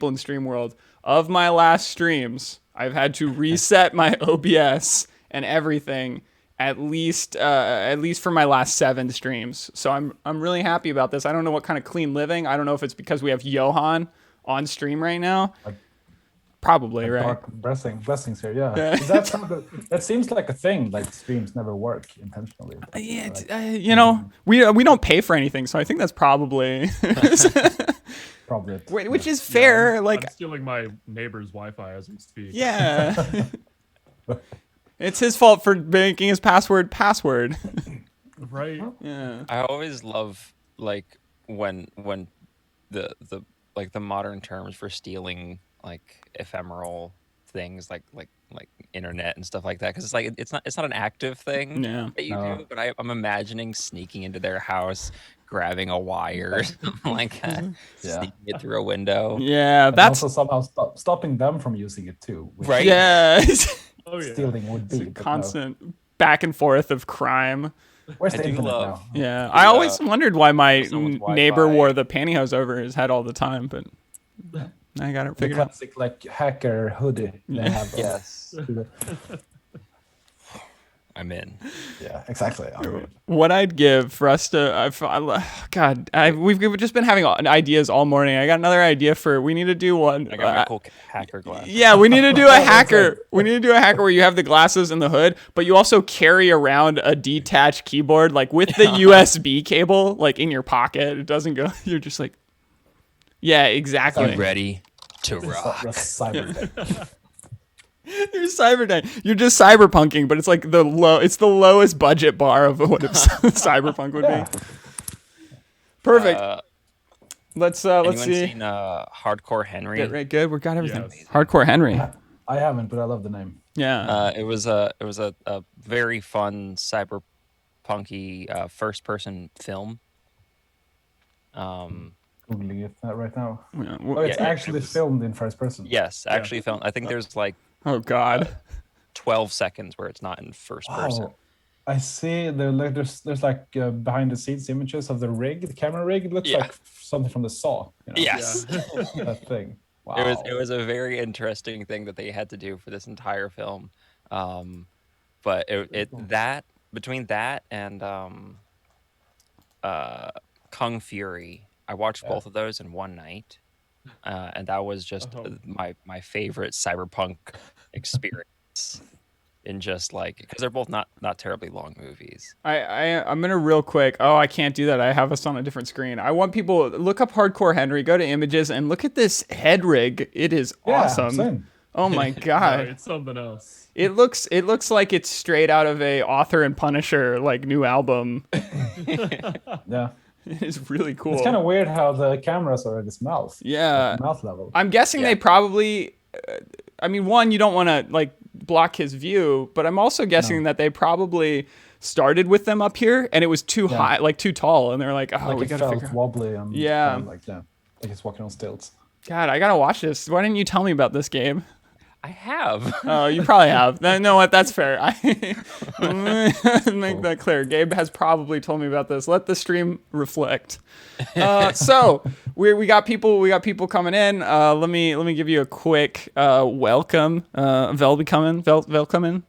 in stream world. Of my last streams, I've had to reset my OBS and everything at least for my last 7 streams. So I'm really happy about this. I don't know what kind of clean living. I don't know if it's because we have Johan on stream right now. Probably, right? Dark blessings here, yeah. That seems like a thing. Like streams never work intentionally. We don't pay for anything, so I think that's probably probably. Which is fair. I'm like stealing my neighbor's Wi-Fi as we speak. Yeah, it's his fault for making his password. Right. Yeah. I always love like when the like the modern terms for stealing like ephemeral things like internet and stuff like that, because it's like it's not an active thing that you do, but I'm imagining sneaking into their house, grabbing a wire or something like that, sneaking it through a window. Yeah, that's also somehow stopping them from using it too. Right. Yeah. Stealing would be constant back and forth of crime. Where's the internet now? Yeah, I always wondered why my neighbor wore the pantyhose over his head all the time, but I got it figured out. Classic like hacker hoodie. They have. Yes. I'm in. Yeah, exactly. What I'd give for us to, we've just been having ideas all morning. I got another idea we need to do one. I got my cool hacker glasses. Yeah, we need to do a hacker. We need to do a hacker where you have the glasses and the hood, but you also carry around a detached keyboard, like with the USB cable, like in your pocket. It doesn't go. You're just like, yeah, exactly. You ready to rock? You're You're just cyberpunking, but it's like it's the lowest budget bar of what cyberpunk would be. Perfect. Let's see. Seen Hardcore Henry? Right, good. We got everything. Yes. Hardcore Henry. I haven't, but I love the name. Yeah. It was a very fun cyberpunky first person film. Googling it right now. Yeah. It's actually filmed in first person. Yes, actually filmed. I think there's like. Oh God. 12 seconds where it's not in first person. I see. There's like behind the scenes images of the camera rig. It looks like something from the Saw. Yes. That thing. Wow. It was a very interesting thing that they had to do for this entire film. But between that and Kung Fury, I watched both of those in one night. And that was just my favorite cyberpunk experience. In just like, because they're both not terribly long movies. I'm gonna real quick. Oh, I can't do that. I have us on a different screen. I want people look up Hardcore Henry, go to images, and look at this head rig. It is awesome. Same. Oh my God. It's something else. It looks like it's straight out of a Author and Punisher like new album. Yeah. It's really cool. It's kind of weird how the cameras are at his mouth. Yeah. Mouth level. I'm guessing they probably. One, you don't want to like block his view, but I'm also guessing that they probably started with them up here and it was too high, like too tall, and they're like, oh, we gotta figure. Wobbly and like he's walking on stilts. God, I gotta watch this. Why didn't you tell me about this game? I have. Oh, you probably have. You know what? That's fair. Make that clear. Gabe has probably told me about this. Let the stream reflect. So we got people coming in. Let me give you a quick welcome. Velkommen.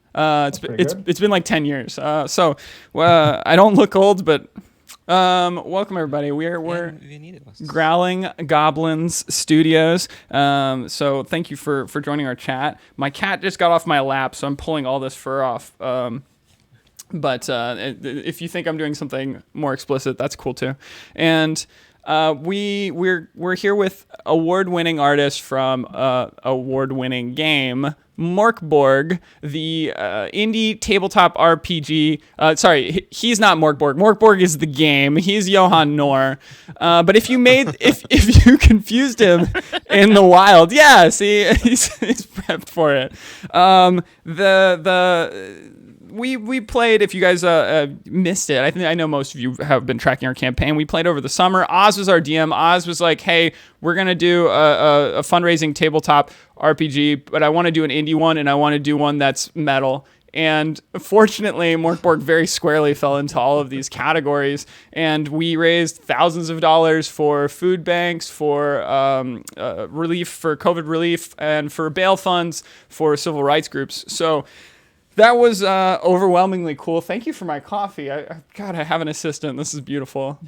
It's been like 10 years. So I don't look old, but welcome everybody. We're Growling Goblins Studios. So thank you for joining our chat. My cat just got off my lap, so I'm pulling all this fur off. But if you think I'm doing something more explicit, that's cool too. And we're here with award-winning artist from award-winning game Mork Borg, the indie tabletop RPG. Sorry, he's not Mork Borg. Mork Borg is the game. He's Johan Nohr. But if you confused him in the wild, yeah, see, he's prepped for it. We played, if you guys missed it, I know most of you have been tracking our campaign. We played over the summer. Oz was our DM. Oz was like, hey, we're going to do a fundraising tabletop RPG, but I want to do an indie one, and I want to do one that's metal. And fortunately, MorkBorg very squarely fell into all of these categories. And we raised thousands of dollars for food banks, for relief, for COVID relief, and for bail funds for civil rights groups. So that was overwhelmingly cool. Thank you for my coffee. God, I have an assistant. This is beautiful.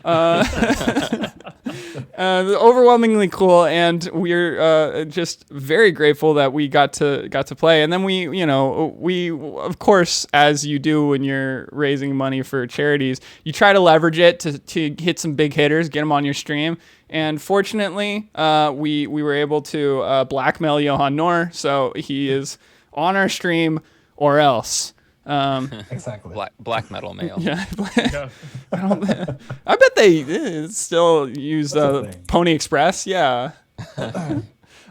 Overwhelmingly cool, and we're just very grateful that we got to play. And then we of course, as you do when you're raising money for charities, you try to leverage it to hit some big hitters, get them on your stream. And fortunately, we were able to blackmail Johan Nohr, so he is on our stream. Or else. Exactly. Black metal mail. Yeah. Yeah. I bet they still use Pony Express. Yeah.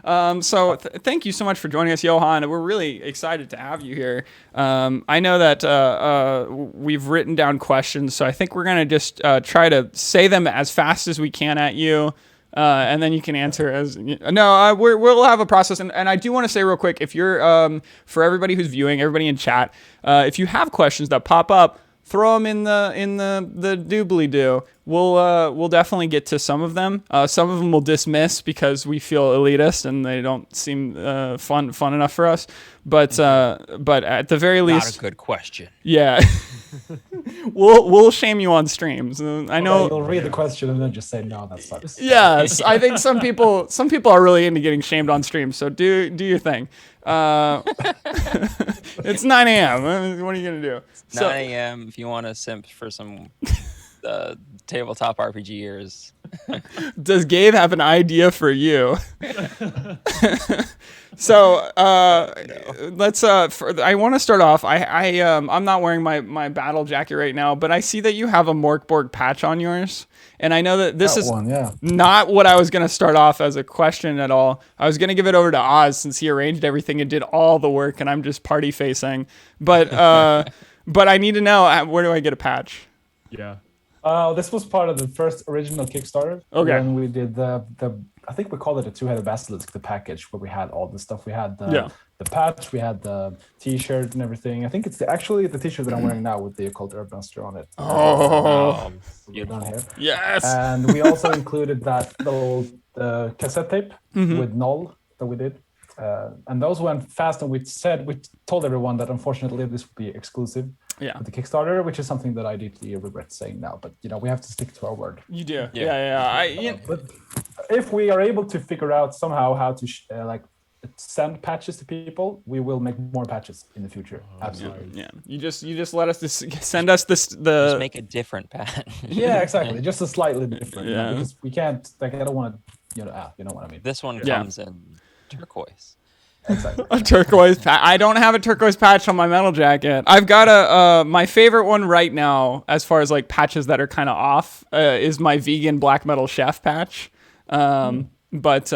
So thank you so much for joining us, Johan. We're really excited to have you here. I know that we've written down questions, so I think we're going to just try to say them as fast as we can at you. And then you can answer as we'll have a process. And I do want to say real quick, if you're for everybody who's viewing, everybody in chat, if you have questions that pop up, throw them in the doobly doo. We'll definitely get to some of them. Some of them we'll dismiss because we feel elitist and they don't seem fun enough for us. But at the very least, not a good question. Yeah. We'll shame you on streams. I know you'll read the question and then just say no, that sucks. Yes, I think some people are really into getting shamed on stream. So do your thing. It's 9 a.m. What are you gonna do? 9 a.m. If you want to simp for some tabletop RPGers. Does Gabe have an idea for you? So let's. I want to start off. I'm not wearing my battle jacket right now, but I see that you have a MorkBorg patch on yours, and I know that this is not what I was going to start off as a question at all. I was going to give it over to Oz since he arranged everything and did all the work, and I'm just party facing. But but I need to know, where do I get a patch? Yeah. This was part of the first original Kickstarter. Okay. When we did the I think we called it a two-headed basilisk, the package where we had all the stuff. We had the patch, we had the T-shirt and everything. I think it's actually the T-shirt that I'm wearing now with the Occult Herbmaster on it. Oh, down here. Yes. And we also included that little cassette tape with Null that we did. And those went fast, and we told everyone that unfortunately this would be exclusive. Yeah. With the Kickstarter, which is something that I deeply regret saying now, but we have to stick to our word. You do. Yeah. But if we are able to figure out somehow how to send patches to people, we will make more patches in the future. Absolutely. Yeah. You just let us send us this Just make a different patch. Yeah, exactly. Just a slightly different. Yeah. Because we can't. I don't want to. You know what I mean. This one comes in turquoise. Exactly. A turquoise patch. I don't have a turquoise patch on my metal jacket. I've got my favorite one right now, as far as like patches that are kind of off, is my vegan black metal chef patch. But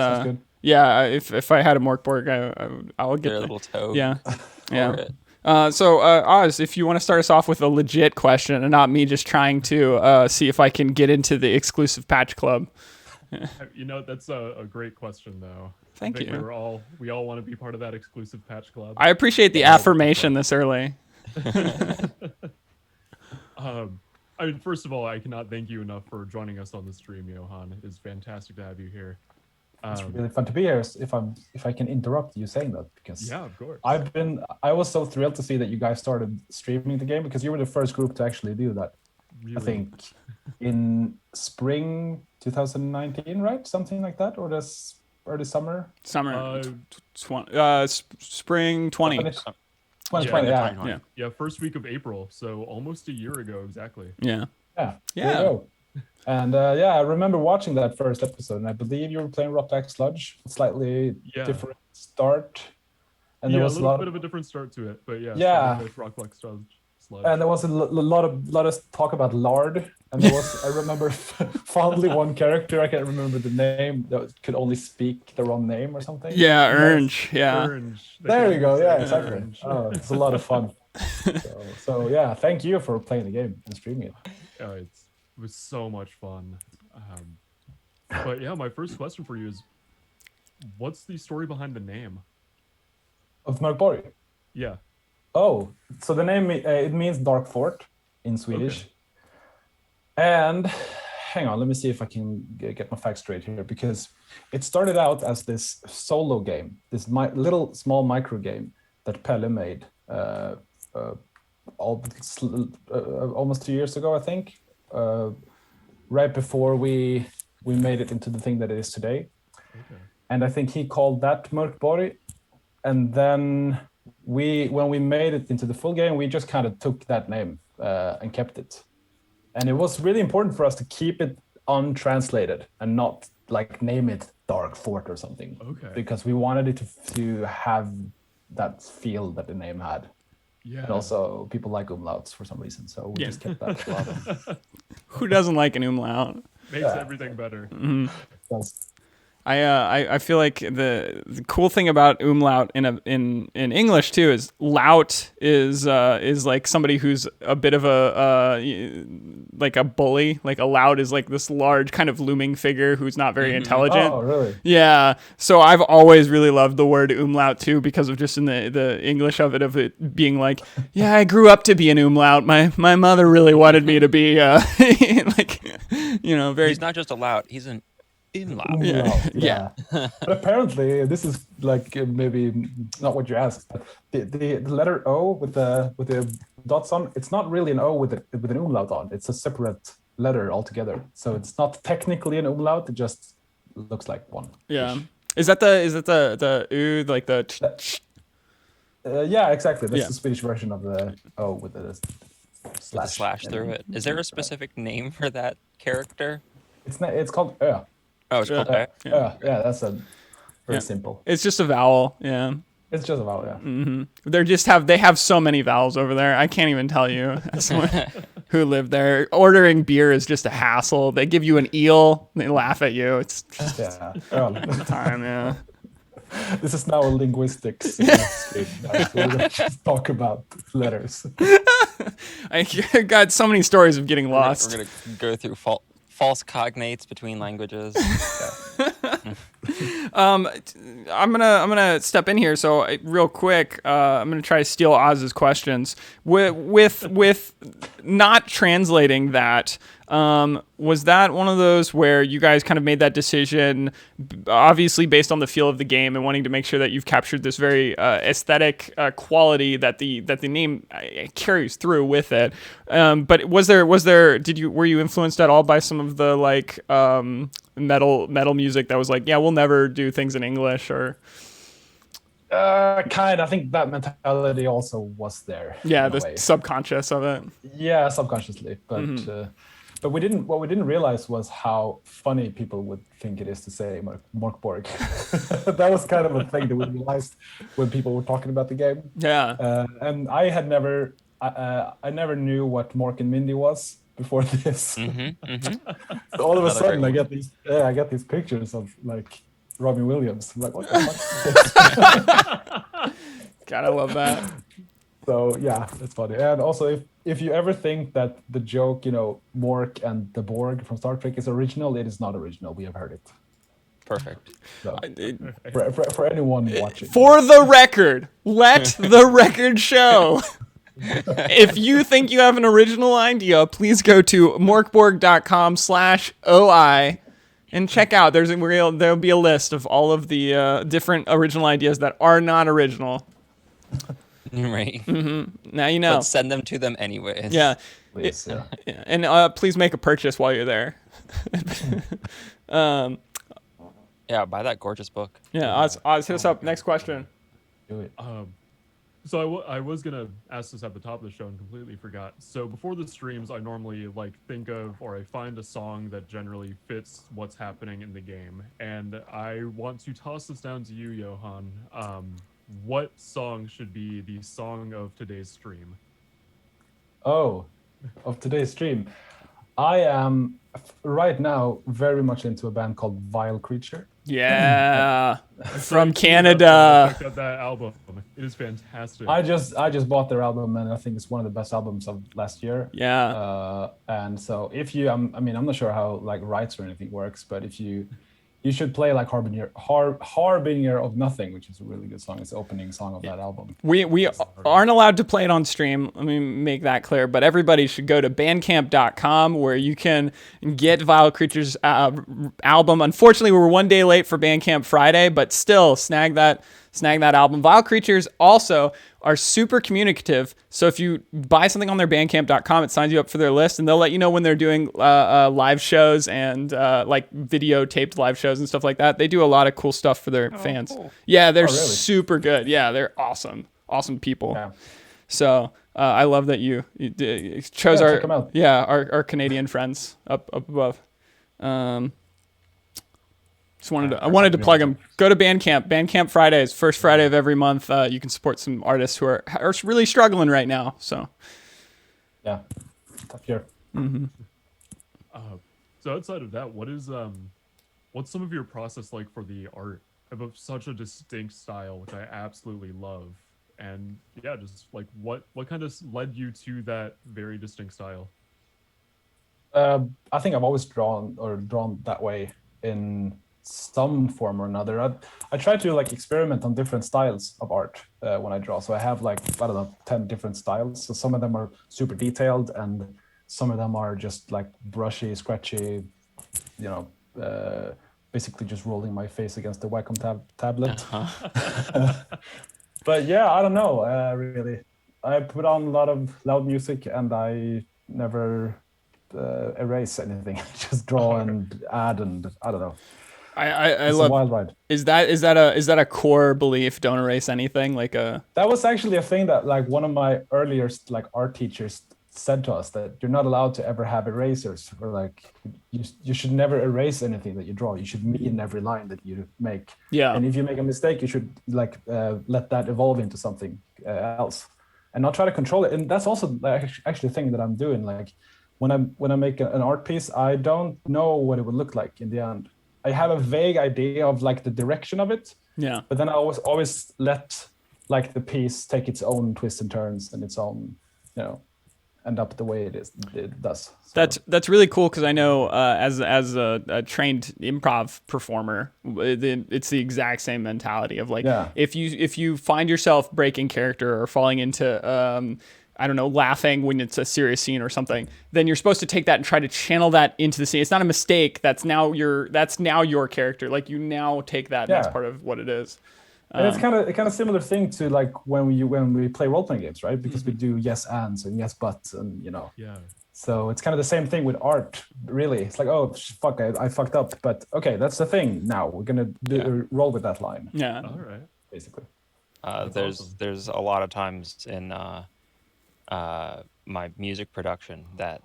yeah, if I had a MorkBorg, I'll get their little toe. Yeah, yeah. So Oz, if you want to start us off with a legit question and not me just trying to see if I can get into the exclusive patch club. That's a great question though. Thank you. We all want to be part of that exclusive patch club. I appreciate the affirmation this early. First of all, I cannot thank you enough for joining us on the stream, Johan. It is fantastic to have you here. It's really fun to be here. If I can interrupt you saying that, because yeah, of course. I was so thrilled to see that you guys started streaming the game, because you were the first group to actually do that. Really? I think in spring 2019, right? Something like that, or the summer. Spring 20. 2020, yeah. First week of April, so almost a year ago exactly. Yeah. And I remember watching that first episode, and I believe you were playing Rock Black Sludge, slightly different start. And there was a little bit of a different start to it, but Rock Black Sludge. And there was a lot of talk about lard, and there was I remember fondly one character, I can't remember the name, that could only speak the wrong name or something. Yeah, Orange. Yeah. Orange. There you go. Yeah, exactly. Oh, it's a lot of fun. So yeah, thank you for playing the game and streaming it. It was so much fun. But yeah, my first question for you is, what's the story behind the name Of MorkBorg? Yeah. Oh, so the name it means dark fort in Swedish. Okay. And hang on, let me see if I can get my facts straight here, because it started out as this solo game, this little small micro game that Pelle made almost 2 years ago, I think, right before we made it into the thing that it is today. Okay. And I think he called that Mork Borg. And then when we made it into the full game, we just kind of took that name and kept it. And it was really important for us to keep it untranslated and not like name it Dark Fort or something. Okay. Because we wanted it to have that feel that the name had. Yeah. And also people like umlauts for some reason, so we just kept that. Who doesn't like an umlaut? Makes everything better. That's, I feel like the cool thing about umlaut in English too is lout is like somebody who's a bit of like a bully. Like a lout is like this large kind of looming figure who's not very intelligent. oh, really? Yeah. So I've always really loved the word umlaut too, because of just in the English of it being like, yeah, I grew up to be an umlaut. My mother really wanted me to be like, very. He's not just a lout, he's an umlaut. Umlaut, Yeah. But apparently, this is like maybe not what you asked. But the letter O with the dots on, it's not really an O with an umlaut on. It's a separate letter altogether. So it's not technically an umlaut. It just looks like one. Yeah. Is that the U, like the? Yeah, exactly. That's Yeah. the Swedish version of the O with the With slash. a slash through it. Is there a specific name for that character? It's called Ö. Oh, it's called Yeah. Ö. Yeah, that's a very Yeah. simple. It's just a vowel. Yeah. It's just a vowel, yeah. They have so many vowels over there. I can't even tell you. As someone who lived there, ordering beer is just a hassle. They give you an eel. They laugh at you. It's just Yeah. Well, time. Yeah. this is now a linguistics stream, guys. We're gonna just talk about letters. I got so many stories of getting We're lost. gonna go through false cognates between languages. I'm gonna step in here. So real quick, I'm gonna try to steal Oz's questions with not translating that. Was that one of those where you guys kind of made that decision, obviously based on the feel of the game and wanting to make sure that you've captured this very aesthetic quality that the name carries through with it? But were you influenced at all by some of the like metal music that was like, yeah, we'll never do things in English, or Kind. I think that mentality also was there. yeah, in a the way. subconscious of it. Yeah, subconsciously, but what we didn't realize was how funny people would think it is to say MorkBorg. That was kind of a thing that we realized when people were talking about the game. Yeah. And I had never, I never knew what Mork and Mindy was before this. So all of a Another sudden, great I get these pictures of like Robin Williams. I'm like, what the fuck? Gotta love that. So yeah, it's funny. And also, if you ever think that the joke, Mork and the Borg from Star Trek is original, it is not original. We have heard it. Perfect. So, for anyone watching. For the record, let the record show. If you think you have an original idea, please go to morkborg.com/OI and check out. There'll be a list of all of the different original ideas that are not original. Right. Now you know. But send them to them anyways. Yeah. Please, yeah. Yeah. And please make a purchase while you're there. Yeah, buy that gorgeous book. Yeah, Oz, hit us up. Next question. Do it. So I was gonna ask this at the top of the show and completely forgot. So before the streams, I normally think of, or I find a song that generally fits what's happening in the game, and I want to toss this down to you, Johan. What song should be the song of today's stream? Oh, of today's stream. I am right now very much into a band called Vile Creature. Yeah. From Canada. Check out that album. It is fantastic. I just bought their album, and I think it's one of the best albums of last year. Yeah. And so if you, I'm not sure how rights or anything works, but if you You should play like Harbinger of Nothing, which is a really good song. It's the opening song of that album. We aren't allowed to play it on stream. Let me make that clear. But everybody should go to bandcamp.com where you can get Vile Creatures album. Unfortunately, we were 1 day late for Bandcamp Friday, but still snag that album. Vile Creatures also are super communicative. So if you buy something on their bandcamp.com, it signs you up for their list, and they'll let you know when they're doing live shows and like videotaped live shows and stuff like that. They do a lot of cool stuff for their fans. Cool. Yeah, they're really? super good. Yeah, they're awesome people. Yeah. So I love that you chose check 'em out. our Canadian friends up above. I wanted to plug them. Go to Bandcamp. Bandcamp Fridays, first Friday of every month. You can support some artists who are really struggling right now. So Yeah, tough year. So outside of that, what's some of your process like for the art? I have such a distinct style, which I absolutely love. And yeah, just like what kind of led you to that very distinct style? I think I've always drawn that way in some form or another. I try to like experiment on different styles of art when I draw. So I have like, I don't know, 10 different styles. So some of them are super detailed and some of them are just like brushy, scratchy, you know, basically just rolling my face against the Wacom tablet. But yeah, I don't know, really. I put on a lot of loud music and I never erase anything. Just draw and add, and I don't know. I It's love. a wild ride. Is that a core belief? Don't erase anything. That was actually a thing that like one of my earlier like art teachers said to us, that you're not allowed to ever have erasers, or like you should never erase anything that you draw. You should mean every line that you make. Yeah. And if you make a mistake, you should like let that evolve into something else, and not try to control it. And that's also like, actually a thing that I'm doing. Like when I make an art piece, I don't know what it would look like in the end. I have a vague idea of like the direction of it. Yeah. But then I always let like the piece take its own twists and turns and its own, you know, end up the way it does. So. That's really cool, because I know as a trained improv performer, it's the exact same mentality of like, if you find yourself breaking character or falling into I don't know, laughing when it's a serious scene or something, then you're supposed to take that and try to channel that into the scene. It's not a mistake. That's now your character. Like you now take that and that's part of what it is. And it's kind of similar thing to like when we play role playing games, right? Because we do yes ands and yes buts and you know. Yeah. So it's kind of the same thing with art, really. It's like, oh fuck, I fucked up, but okay, that's the thing. Now we're gonna roll with that line. Yeah. All right. Basically. There's a lot of times in my music production that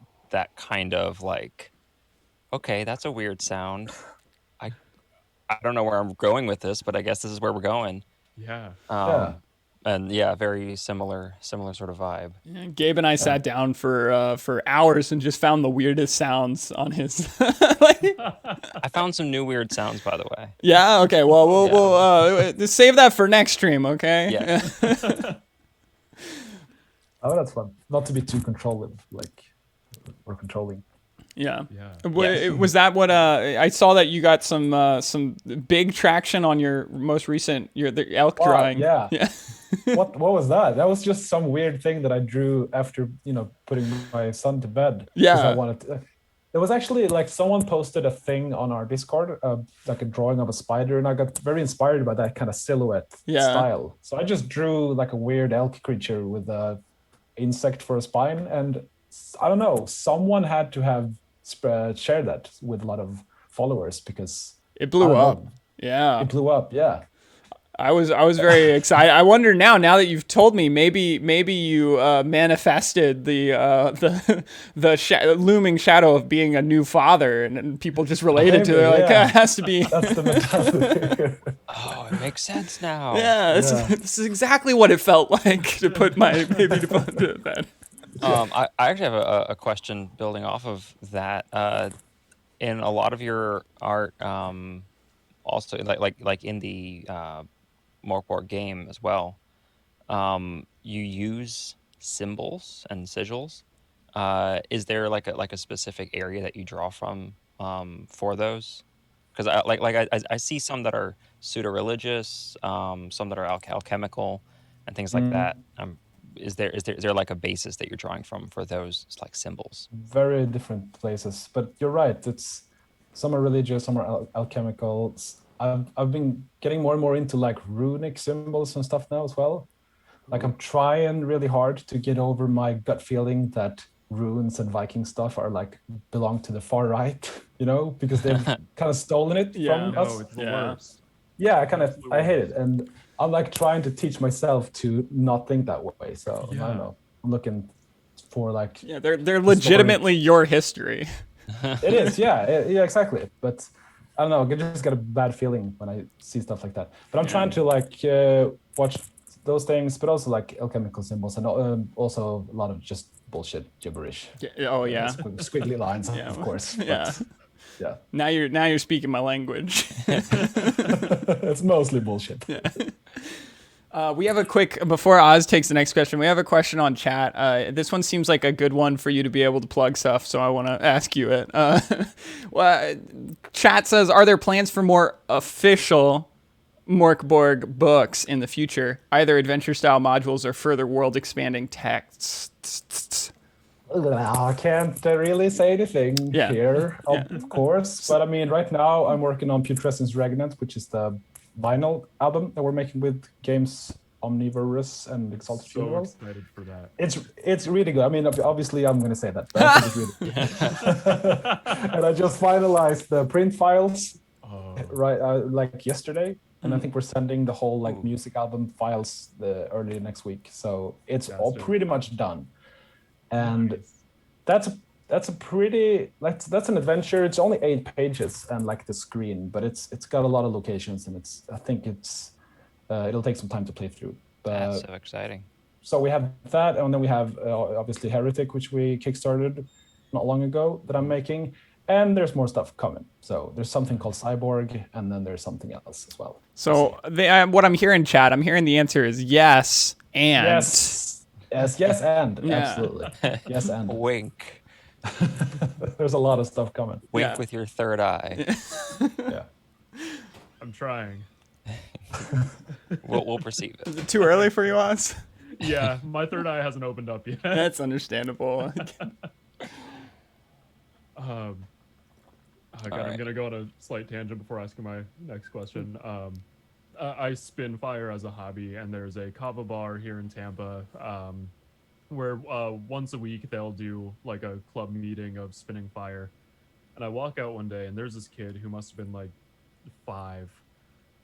kind of like, okay, that's a weird sound. I don't know where I'm going with this, but I guess this is where we're going. Yeah. And yeah, very similar sort of vibe. Yeah, Gabe and I sat down for hours and just found the weirdest sounds on his. I found some new weird sounds, by the way. Yeah. Okay. Well, we'll save that for next stream. Okay. Yeah. Oh, that's fun. Not to be too controlling, like or controlling. Yeah. Yeah. Was that what I saw that you got some big traction on your most recent the elk drawing? Yeah. What was that? That was just some weird thing that I drew after, you know, putting my son to bed. Yeah. I wanted to. There was actually like someone posted a thing on our Discord, like a drawing of a spider, and I got very inspired by that kind of silhouette style. So I just drew like a weird elk creature with a insect for a spine, and I don't know, someone had to have shared that with a lot of followers because it blew up. Yeah, it blew up. Yeah, I was very excited. I wonder now that you've told me, maybe you manifested the looming shadow of being a new father, and people just related to it. Like it has to be. That's the mentality. Oh, it makes sense now. Yeah, this is exactly what it felt like to put my baby to bed. I actually have a question building off of that. In a lot of your art, also like in the MorkBorg game as well, you use symbols and sigils. Is there like a specific area that you draw from for those? Because I see some that are pseudo-religious, some that are alchemical, and things like that. Is there like a basis that you're drawing from for those like symbols? Very different places, but you're right. It's some are religious, some are alchemical. I've been getting more and more into like runic symbols and stuff now as well. Like I'm trying really hard to get over my gut feeling that runes and Viking stuff are like belong to the far right, because they've kind of stolen it from No, us. it's the Yeah. worst. Yeah, I hate it, and I'm like trying to teach myself to not think that way. So I don't know. I'm looking for like Yeah, they're legitimately your history. it is, yeah, exactly. But I don't know. I just get a bad feeling when I see stuff like that. But I'm trying to like watch those things, but also like alchemical symbols, and also a lot of just bullshit gibberish. Oh yeah. Squiggly lines, of course. Yeah. Yeah. Now you're speaking my language. It's mostly bullshit. We have a quick, before Oz takes the next question, we have a question on chat. This one seems like a good one for you to be able to plug stuff, so I want to ask you it. Well, chat says, are there plans for more official MorkBorg books in the future, either adventure-style modules or further world-expanding texts? I can't really say anything here, of course. But I mean, right now I'm working on Putrescence Regnant, which is the vinyl album that we're making with games Omnivorous and Exalted So Funeral. excited for that. It's really good. I mean, obviously I'm going to say that, but I think it's really good. And I just finalized the print files like yesterday, and I think we're sending the whole like music album files early next week. So it's all pretty much done. And that's a pretty that's an adventure. It's only 8 pages and like the screen, but it's got a lot of locations, and I think it'll take some time to play through. That's so exciting. So we have that, and then we have obviously Heretic, which we kickstarted not long ago that I'm making, and there's more stuff coming. So there's something called Cyborg, and then there's something else as well. So what I'm hearing, chat, I'm hearing the answer is yes and. Yes, and absolutely. Yes, and wink. There's a lot of stuff coming. Wink with your third eye. Yeah. I'm trying. We'll perceive it. Is it too early for you, Oz? Yeah, my third eye hasn't opened up yet. That's understandable. God, I'm gonna go on a slight tangent before asking my next question. I spin fire as a hobby, and there's a kava bar here in Tampa where once a week they'll do like a club meeting of spinning fire. And I walk out one day, and there's this kid who must have been like 5.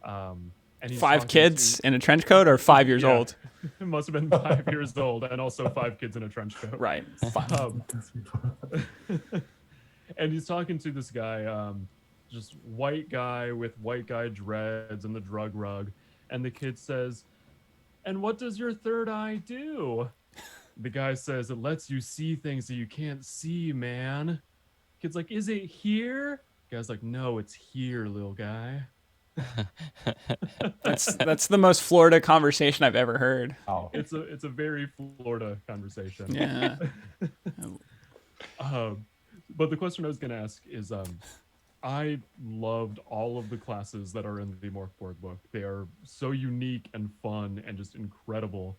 And he's 5 kids in a trench coat, or 5 years old? It must have been 5 years old, and also 5 kids in a trench coat. Right. And he's talking to this guy, just white guy with white guy dreads and the drug rug. And the kid says, "And what does your third eye do?" The guy says, "It lets you see things that you can't see, man." Kid's like, "Is it here?" Guy's like, "No, it's here, little guy." That's the most Florida conversation I've ever heard. Oh. It's a very Florida conversation. Yeah. But the question I was going to ask is, I loved all of the classes that are in the MorkBorg book. They are so unique and fun and just incredible.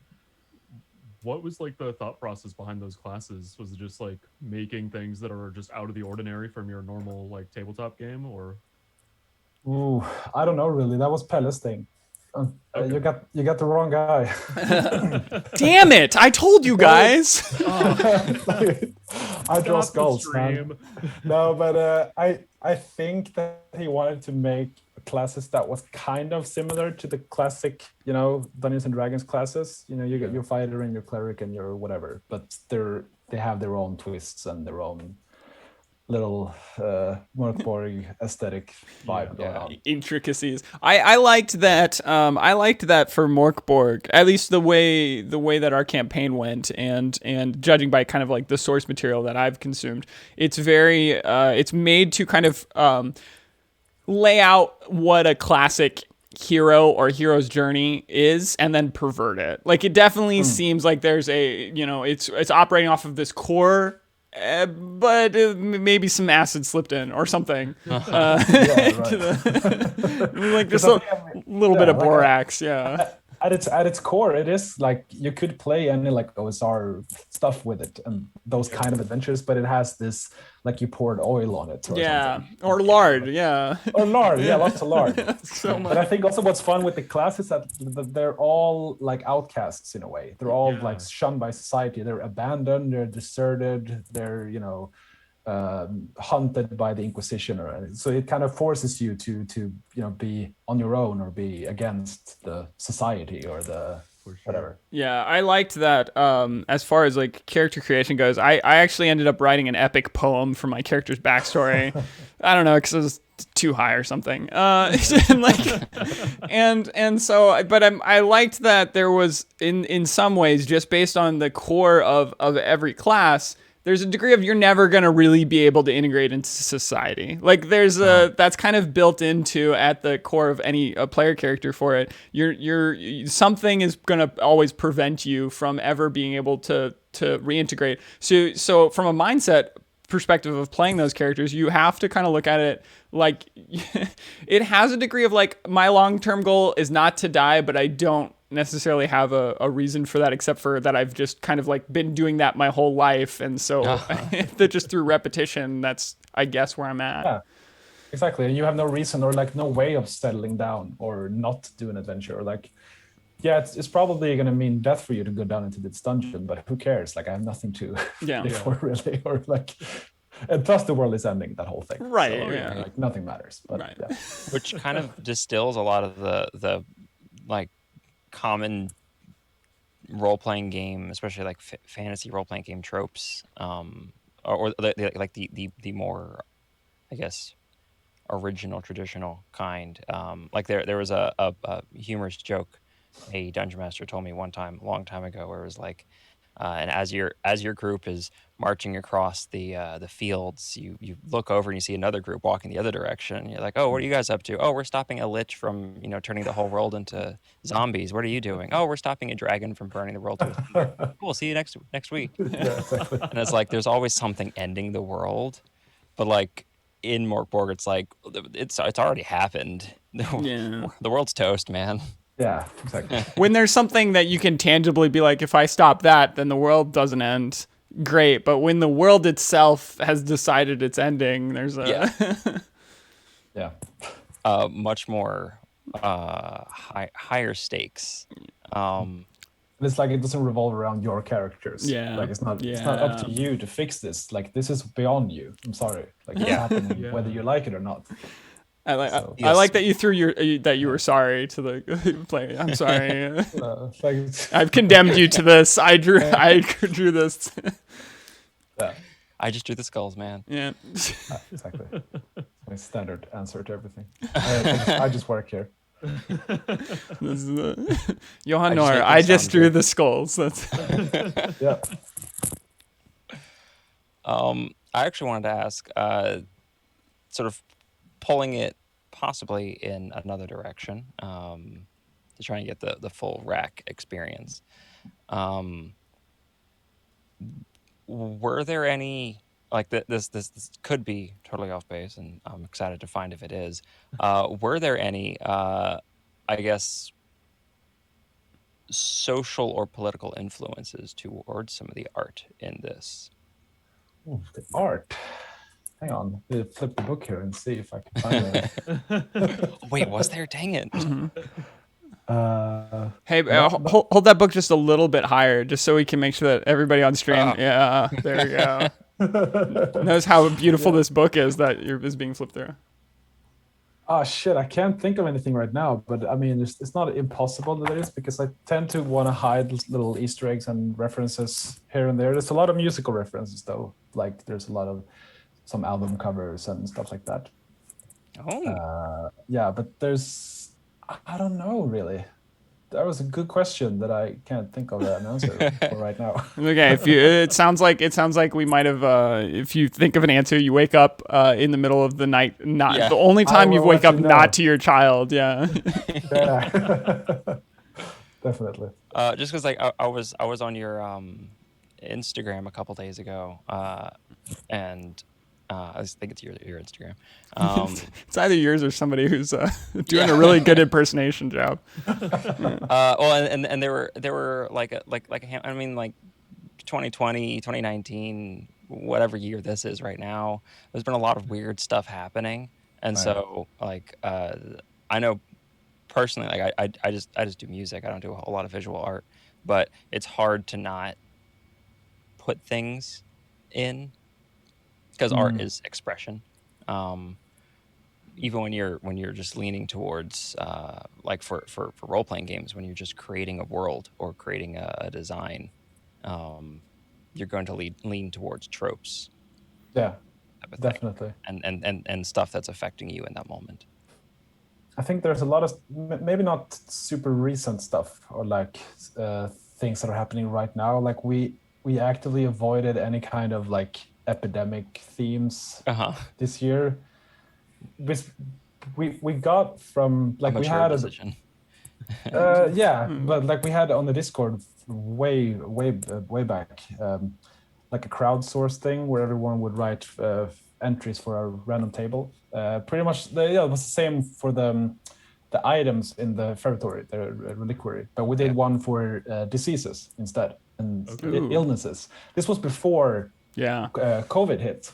What was like the thought process behind those classes? Was it just like making things that are just out of the ordinary from your normal like tabletop game, or? Ooh, I don't know really. That was Pelle's thing. Okay. You got the wrong guy. Damn it! I told you guys. I draw skulls, man. No, but I think that he wanted to make classes that was kind of similar to the classic, Dungeons and Dragons classes. You get your fighter and your cleric and your whatever, but they have their own twists and their own little MorkBorg aesthetic vibe going on. Intricacies. I liked that. I liked that for MorkBorg, at least the way that our campaign went, and judging by kind of like the source material that I've consumed, it's very it's made to kind of lay out what a classic hero or hero's journey is, and then pervert it. Like it definitely seems like there's a it's operating off of this core but maybe some acid slipped in or something. Yeah, Like just a little bit of borax. Yeah. At its core, it is like you could play any like OSR stuff with it and those kind of adventures, but it has this like you poured oil on it or something. Or lard. Yeah. Or lard, yeah, lots of lard. So much. But I think also what's fun with the class is that they're all like outcasts in a way. They're all like shunned by society. They're abandoned. They're deserted. They're hunted by the Inquisition, so it kind of forces you to be on your own or be against the society or the whatever. Yeah, I liked that. As far as like character creation goes, I actually ended up writing an epic poem for my character's backstory. I don't know, because it was too high or something. I liked that there was in some ways, just based on the core of every class, there's a degree of you're never going to really be able to integrate into society. Like there's that's kind of built into at the core of any player character for it. Something is going to always prevent you from ever being able to reintegrate. So from a mindset perspective of playing those characters, you have to kind of look at it like it has a degree of like my long-term goal is not to die, but I don't necessarily have a reason for that except for that I've just kind of like been doing that my whole life, and so that just through repetition, that's I guess where I'm at. Yeah, exactly. And you have no reason or like no way of settling down or not do an adventure, or like it's probably going to mean death for you to go down into this dungeon, but who cares? Like I have nothing to live for really, or like, and plus the world is ending, that whole thing, right? So, like nothing matters, but which kind of distills a lot of the like common role-playing game, especially like fantasy role-playing game tropes, or the more, I guess, original traditional kind. Like there was a humorous joke a dungeon master told me one time, a long time ago, where it was like, and as your group is marching across the fields, you look over and you see another group walking the other direction. You're like, oh, what are you guys up to? Oh, we're stopping a lich from turning the whole world into zombies. What are you doing? Oh, we're stopping a dragon from burning the world to a cinder. Cool. See you next week. Exactly. And it's like there's always something ending the world, but like in MorkBorg, it's like it's already happened. The world's toast, man. Yeah, exactly. When there's something that you can tangibly be like, if I stop that, then the world doesn't end. Great. But when the world itself has decided it's ending, there's a... much more higher stakes. It's like it doesn't revolve around your characters. Yeah. Like it's not up to you to fix this. Like this is beyond you. I'm sorry. Like it's happening whether you like it or not. I like that you threw that you were sorry to the player. I'm sorry. I've condemned you to this. I drew this. Yeah. I just drew the skulls, man. Yeah. Exactly. My standard answer to everything. I just work here. This is Johan Nohr. I just drew the skulls. That's yeah. I actually wanted to ask, sort of pulling it possibly in another direction, to try and get the full rack experience. Were there any, like this could be totally off base, and I'm excited to find if it is. Were there any, I guess, social or political influences towards some of the art in this? Ooh, the art. Hang on, I'll flip the book here and see if I can find it. Wait, was there? Dang it. Mm-hmm. Hey, hold that book just a little bit higher, just so we can make sure that everybody on stream, there we go, knows how beautiful this book is that is being flipped through. Oh shit, I can't think of anything right now, but I mean, it's not impossible that it is, because I tend to want to hide little Easter eggs and references here and there. There's a lot of musical references though, like there's a lot of some album covers and stuff like that. But I don't know really. That was a good question that I can't think of an answer for right now. Okay, it sounds like we might have. If you think of an answer, you wake up in the middle of the night. The only time you wake up not to your child. Yeah. Yeah. Definitely. Just because like I was on your Instagram a couple days ago, and I think it's your Instagram. It's either yours or somebody who's doing a really good impersonation job. Well, and there were like I mean, like 2020, 2019, whatever year this is right now, there's been a lot of weird stuff happening, and Right. so like I know personally, like I just do music. I don't do a whole lot of visual art, but it's hard to not put things in because art is expression. Even when you're just leaning towards like for role playing games, when you're just creating a world or creating a design, you're going to lean towards tropes. Yeah, Type of thing, definitely. and stuff that's affecting you in that moment. I think there's a lot of maybe not super recent stuff or like things that are happening right now. Like we actively avoided any kind of like epidemic themes this year. We got from like we had decision. but like we had on the Discord way back like a crowdsourced thing where everyone would write entries for a random table. Pretty much, it was the same for the items in the ferritory, the reliquary, but we did one for diseases instead and illnesses. This was before COVID hit.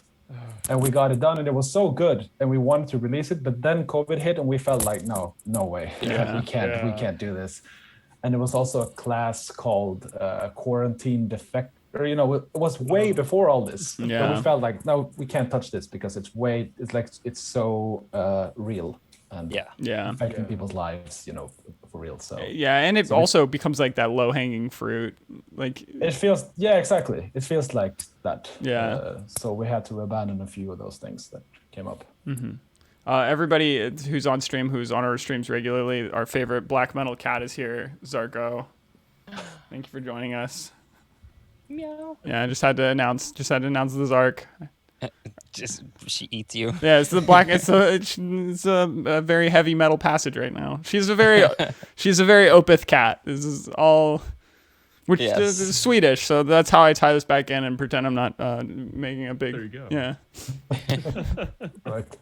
And we got it done, and it was so good, and we wanted to release it, but then COVID hit, and we felt like, no way, we can't do this. And it was also a class called Quarantine Defect, or it was way before all this. But we felt like, no, we can't touch this because it's so real and affecting people's lives, for real. So and it also becomes like that low hanging fruit. Like it feels, exactly. It feels like that. Yeah. So we had to abandon a few of those things that came up. Everybody who's on stream, who's on our streams regularly, our favorite black metal cat is here, Zarko. Thank you for joining us. Meow. Yeah, I just had to announce the Zark. She eats you. Yeah, it's the black. It's a very heavy metal passage right now. She's a very Opeth cat. This is all, which is Swedish. So that's how I tie this back in and pretend I'm not making a big. There you go. Yeah. Right.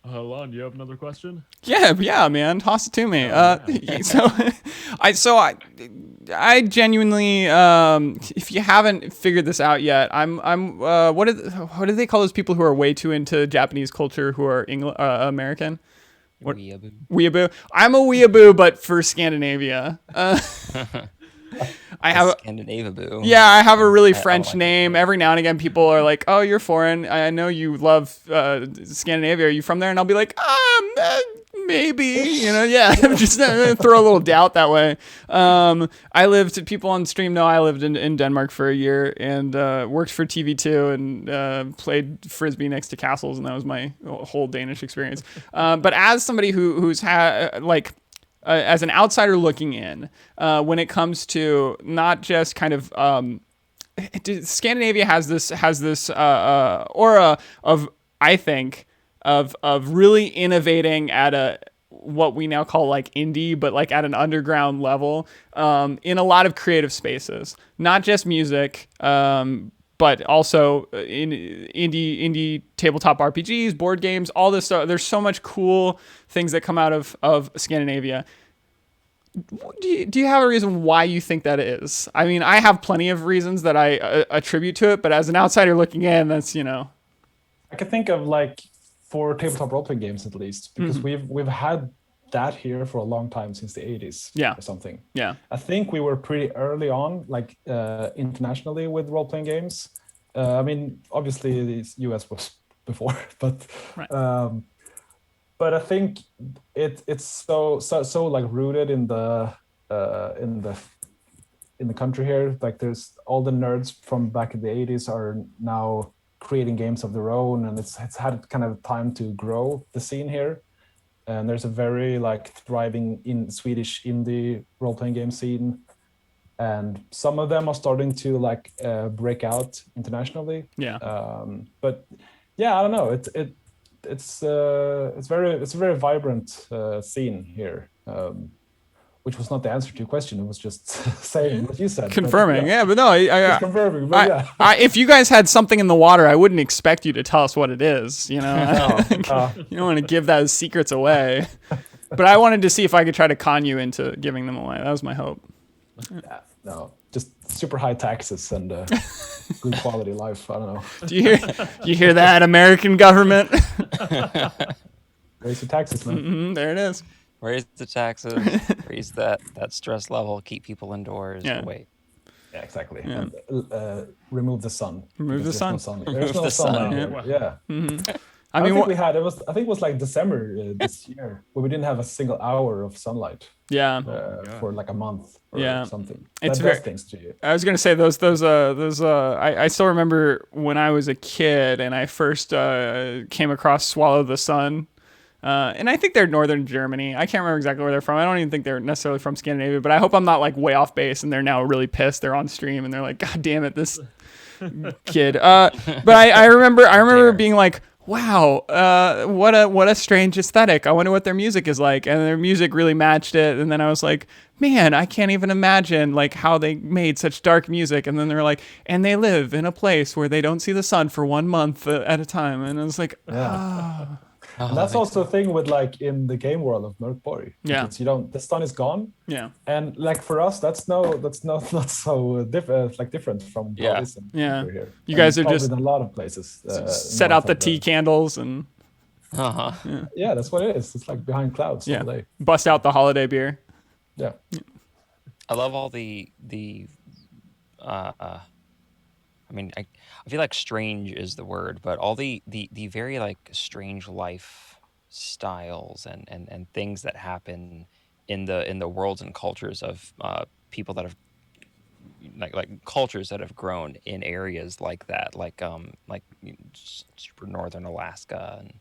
Lon, do you have another question? Yeah, man. Toss it to me. I genuinely, if you haven't figured this out yet, I'm what do they call those people who are way too into Japanese culture who are American? Weeaboo. Weeaboo. I'm a weeaboo, but for Scandinavia. I have Scandinavia. Yeah, I have a really French name. Every now and again, people are like, "Oh, you're foreign. I know you love Scandinavia. Are you from there?" And I'll be like, maybe. I'm just throw a little doubt that way. People on stream know I lived in Denmark for a year and worked for TV2 and played frisbee next to castles, and that was my whole Danish experience. But as somebody who's had as an outsider looking in, when it comes to not just kind of Scandinavia has this aura of, I think, of really innovating at what we now call like indie, but like at an underground level, in a lot of creative spaces, not just music, but also in indie tabletop RPGs, board games, all this stuff. There's so much cool things that come out of Scandinavia. Do you have a reason why you think that is? I mean, I have plenty of reasons that I attribute to it, but as an outsider looking in, that's, I can think of like for tabletop role-playing games at least, because we've had that here for a long time, since the 80s or something. Yeah. I think we were pretty early on, like internationally with role-playing games. I mean, obviously the US was before, but right. But I think it's so like rooted in the country here. Like there's all the nerds from back in the 80s are now creating games of their own, and it's had kind of time to grow the scene here. And there's a very like thriving in Swedish indie role-playing game scene, and some of them are starting to like break out internationally. Yeah. But yeah, I don't know. It's a very vibrant scene here. which was not the answer to your question. It was just saying what you said. Confirming, but, yeah, but no, Just confirming, but yeah. if you guys had something in the water, I wouldn't expect you to tell us what it is. You know, you don't want to give those secrets away. But I wanted to see if I could try to con you into giving them away. That was my hope. Yeah, no, just super high taxes and good quality life. I don't know. Do you hear that, American government? Raise the taxes, man. Mm-hmm, there it is. Raise the taxes, raise that stress level, keep people indoors. Yeah. Wait. Yeah, exactly. Yeah. And remove the sun. Remove the because sun. There's no the sun. sun. Out there. Yeah. Mm-hmm. I I mean, think we had. I think it was like December this year where we didn't have a single hour of sunlight yeah. for like a month or Yeah. something. It's That very- does things to you. I was gonna say those. I still remember when I was a kid and I first came across Swallow the Sun, and I think they're northern Germany. I can't remember exactly where they're from. I don't even think they're necessarily from Scandinavia, but I hope I'm not like way off base and they're now really pissed. They're on stream and they're like, God damn it, this kid. But I remember being like, wow, what a strange aesthetic. I wonder what their music is like. And their music really matched it. And then I was like, man, I can't even imagine like how they made such dark music. And then they're like, and they live in a place where they don't see the sun for 1 month at a time. And I was like, Yeah. Oh, And that's also a thing with like in the game world of MorkBorg. Yeah. Because the sun is gone. yeah, And like for us, that's not so different from Yeah. how it is Yeah. over here. You guys are probably just in a lot of places. set north out the of tea candles and Uh-huh. Yeah, that's what it is. It's like behind clouds yeah, all day. bust out the holiday beer. Yeah. I love all the I mean, I feel like strange is the word, but all the very like strange life styles and things that happen in the worlds and cultures of people that have like cultures that have grown in areas like that, like super northern Alaska and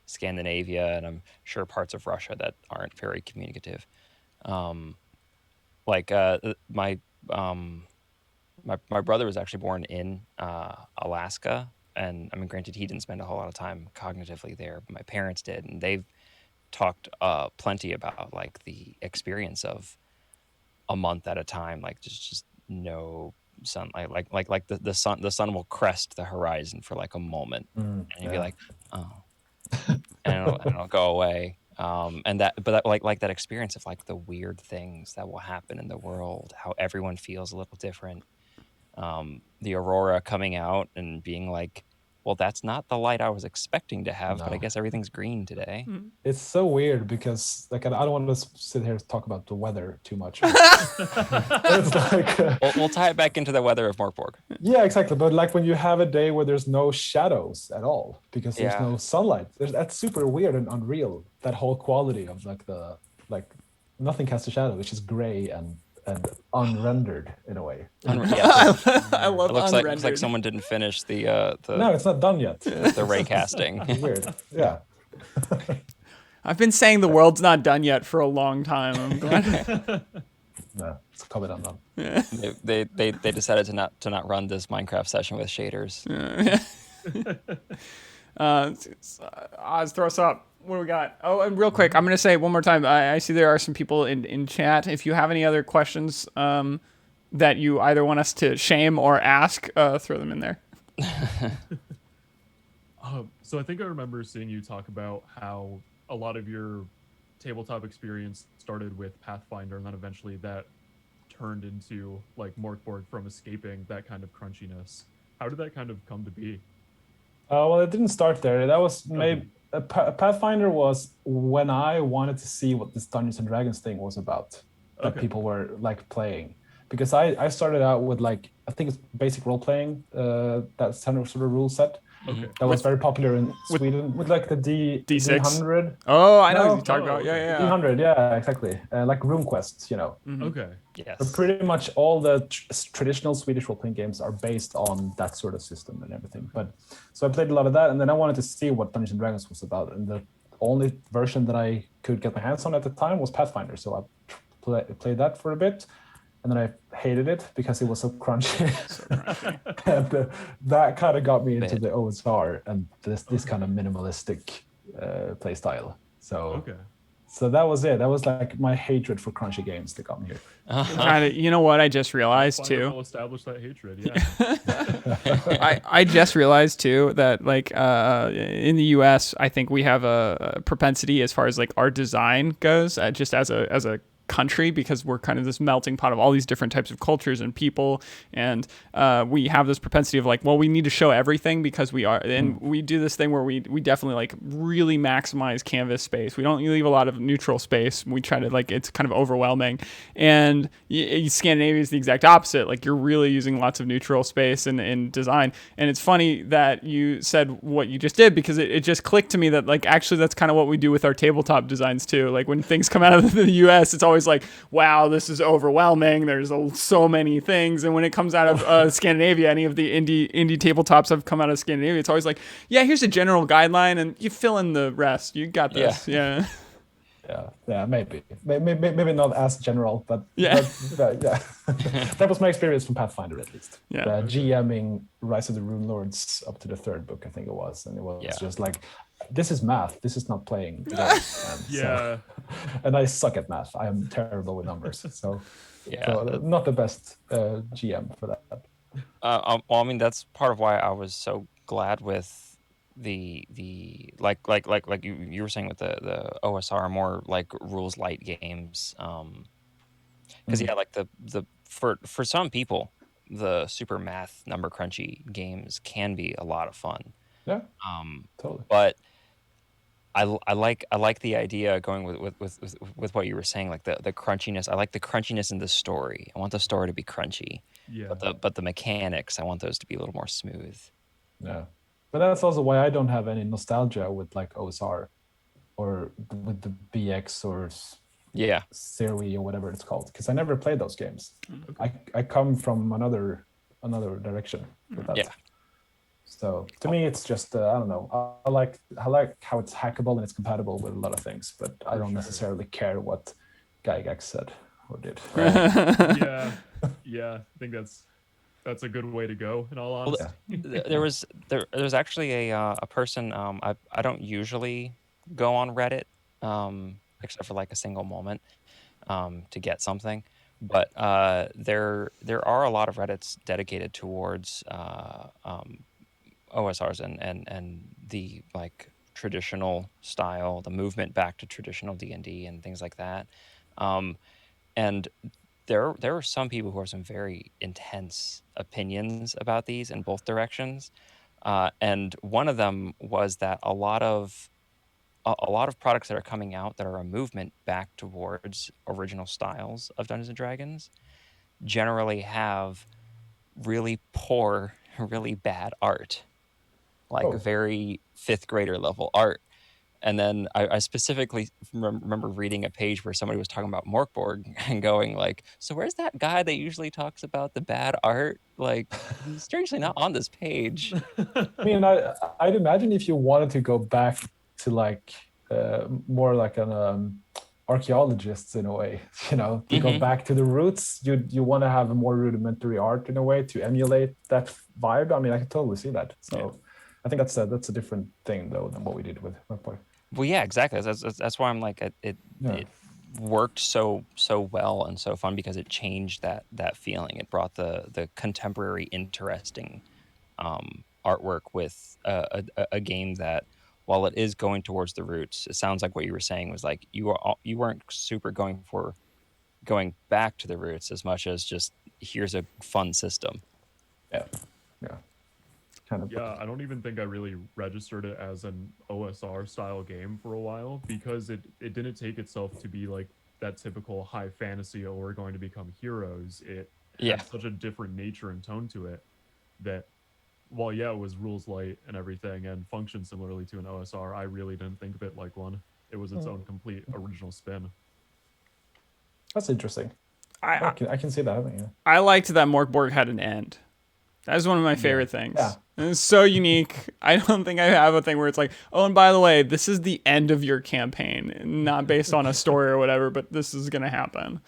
Scandinavia, and I'm sure parts of Russia that aren't very communicative. My brother was actually born in Alaska, and I mean, granted, he didn't spend a whole lot of time cognitively there, but my parents did, and they've talked plenty about like the experience of a month at a time, like just no sunlight, like the sun will crest the horizon for like a moment, and you'd be like, oh, and it'll go away. But like that experience of like the weird things that will happen in the world, how everyone feels a little different. The aurora coming out and being like, well, that's not the light I was expecting to have, but I No. guess everything's green today. It's so weird because like I don't want to sit here and talk about the weather too much. It's like We'll tie it back into the weather of MorkBorg. yeah, exactly. But like when you have a day where there's no shadows at all because there's Yeah. no sunlight, that's super weird and unreal. That whole quality of like nothing casts a shadow, which is gray and unrendered in a way. Yeah, I love it looks unrendered. like someone didn't finish the No, it's not done yet. the ray casting. It's weird. Yeah. I've been saying the world's not done yet for a long time. I'm glad. No, it's coming undone. They decided to not run this Minecraft session with shaders. Oz, throw us up. What do we got? Oh, and real quick, I'm going to say it one more time. I see there are some people in chat. If you have any other questions that you either want us to shame or ask, throw them in there. So I think I remember seeing you talk about how a lot of your tabletop experience started with Pathfinder, and then eventually that turned into like MorkBorg from escaping that kind of crunchiness. How did that kind of come to be? Well, it didn't start there. That was maybe Pathfinder was when I wanted to see what this Dungeons and Dragons thing was about that Okay. people were like playing. Because I started out with like I think it's basic role playing, that standard sort of rule set Okay. that was very popular in Sweden with like the D6. D100. Oh, I know No. what you're talking about. Oh, Yeah, yeah. D100, yeah, exactly. Like RuneQuest, you know. Okay. Yes. But pretty much all the traditional Swedish role-playing games are based on that sort of system and everything. But so I played a lot of that, and then I wanted to see what Dungeons and Dragons was about. And the only version that I could get my hands on at the time was Pathfinder. So I played that for a bit, and then I hated it because it was so crunchy. And that kind of got me into the OSR and this kind of minimalistic play style. So. Okay. So that was it. That was like my hatred for crunchy games to come here. You know what I just realized too? We'll establish that hatred. Yeah. I just realized too that like in the U.S. I think we have a propensity as far as like our design goes, just as a country, because we're kind of this melting pot of all these different types of cultures and people, and we have this propensity of like, well, we need to show everything because we are, and we do this thing where we definitely like really maximize canvas space. We don't leave a lot of neutral space. We try to like, it's kind of overwhelming, and Scandinavia is the exact opposite. Like you're really using lots of neutral space in design, and it's funny that you said what you just did, because it just clicked to me that like actually that's kind of what we do with our tabletop designs too. Like when things come out of the US, it's always like, wow, this is overwhelming, there's so many things. And when it comes out of Scandinavia, any of the indie tabletops have come out of Scandinavia, it's always like, yeah, here's a general guideline and you fill in the rest, you got this. Yeah. Maybe not as general, but yeah. That was my experience from Pathfinder, at least. Yeah. GMing Rise of the Rune Lords up to the 3rd book, I think it was, and it was just like, this is math, this is not playing. And I suck at math. I am terrible with numbers, so not the best GM for that. Well, I mean, that's part of why I was so glad with the like you were saying with the OSR, more like rules light games, because like the for some people the super math number crunchy games can be a lot of fun. Totally. But I like the idea going with what you were saying, like the crunchiness. I like the crunchiness in the story. I want the story to be crunchy. But the mechanics, I want those to be a little more smooth. Yeah. But that's also why I don't have any nostalgia with like OSR or with the BX or Zero-E or whatever it's called, because I never played those games. I come from another direction with that. So to me, it's just I don't know. I like how it's hackable and it's compatible with a lot of things, but I don't necessarily care what Gygax said or did. Right? I think that's a good way to go, in all honesty. There's actually a person, I don't usually go on Reddit, except for like a single moment, to get something, but there are a lot of Reddits dedicated towards OSRs and the like traditional style, the movement back to traditional D&D and things like that, and there are some people who have some very intense opinions about these in both directions, and one of them was that a lot of products that are coming out that are a movement back towards original styles of Dungeons and Dragons generally have really poor, really bad art, like very 5th grader level art. And then I specifically remember reading a page where somebody was talking about Mork Borg and going like, so where's that guy that usually talks about the bad art? Like, he's strangely not on this page. I mean, I'd imagine if you wanted to go back to like more like an archaeologist in a way, to go back to the roots, you want to have a more rudimentary art in a way to emulate that vibe. I mean, I can totally see that. So I think that's a different thing though than what we did with MorkBorg. Well, yeah, exactly. That's why I'm like it worked so well and so fun, because it changed that feeling. It brought the contemporary, interesting artwork with a game that, while it is going towards the roots, it sounds like what you were saying was like you weren't super going back to the roots as much as just here's a fun system. Yeah. I don't even think I really registered it as an OSR style game for a while, because it didn't take itself to be like that typical high fantasy, or we're going to become heroes. It had such a different nature and tone to it that, while it was rules light and everything and functioned similarly to an OSR, I really didn't think of it like one. It was its own complete original spin. That's interesting. I can see that. I liked that Mork Borg had an end. That was one of my favorite things. Yeah. And it's so unique. I don't think I have a thing where it's like, oh, and by the way, this is the end of your campaign, not based on a story or whatever, but this is going to happen.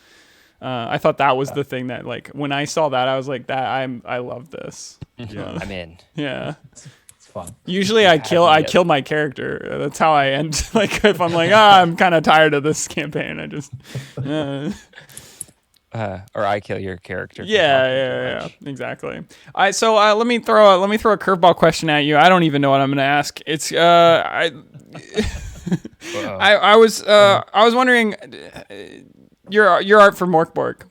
I thought that was the thing that, like, when I saw that, I was like, I love this. Yeah. I'm in. Yeah. It's fun. Usually I kill my character. That's how I end. Like if I'm like, I'm kind of tired of this campaign. I just or I kill your character. Yeah, exactly. All right, so let me throw a curveball question at you. I don't even know what I'm going to ask. It's I was wondering your art for MorkBorg.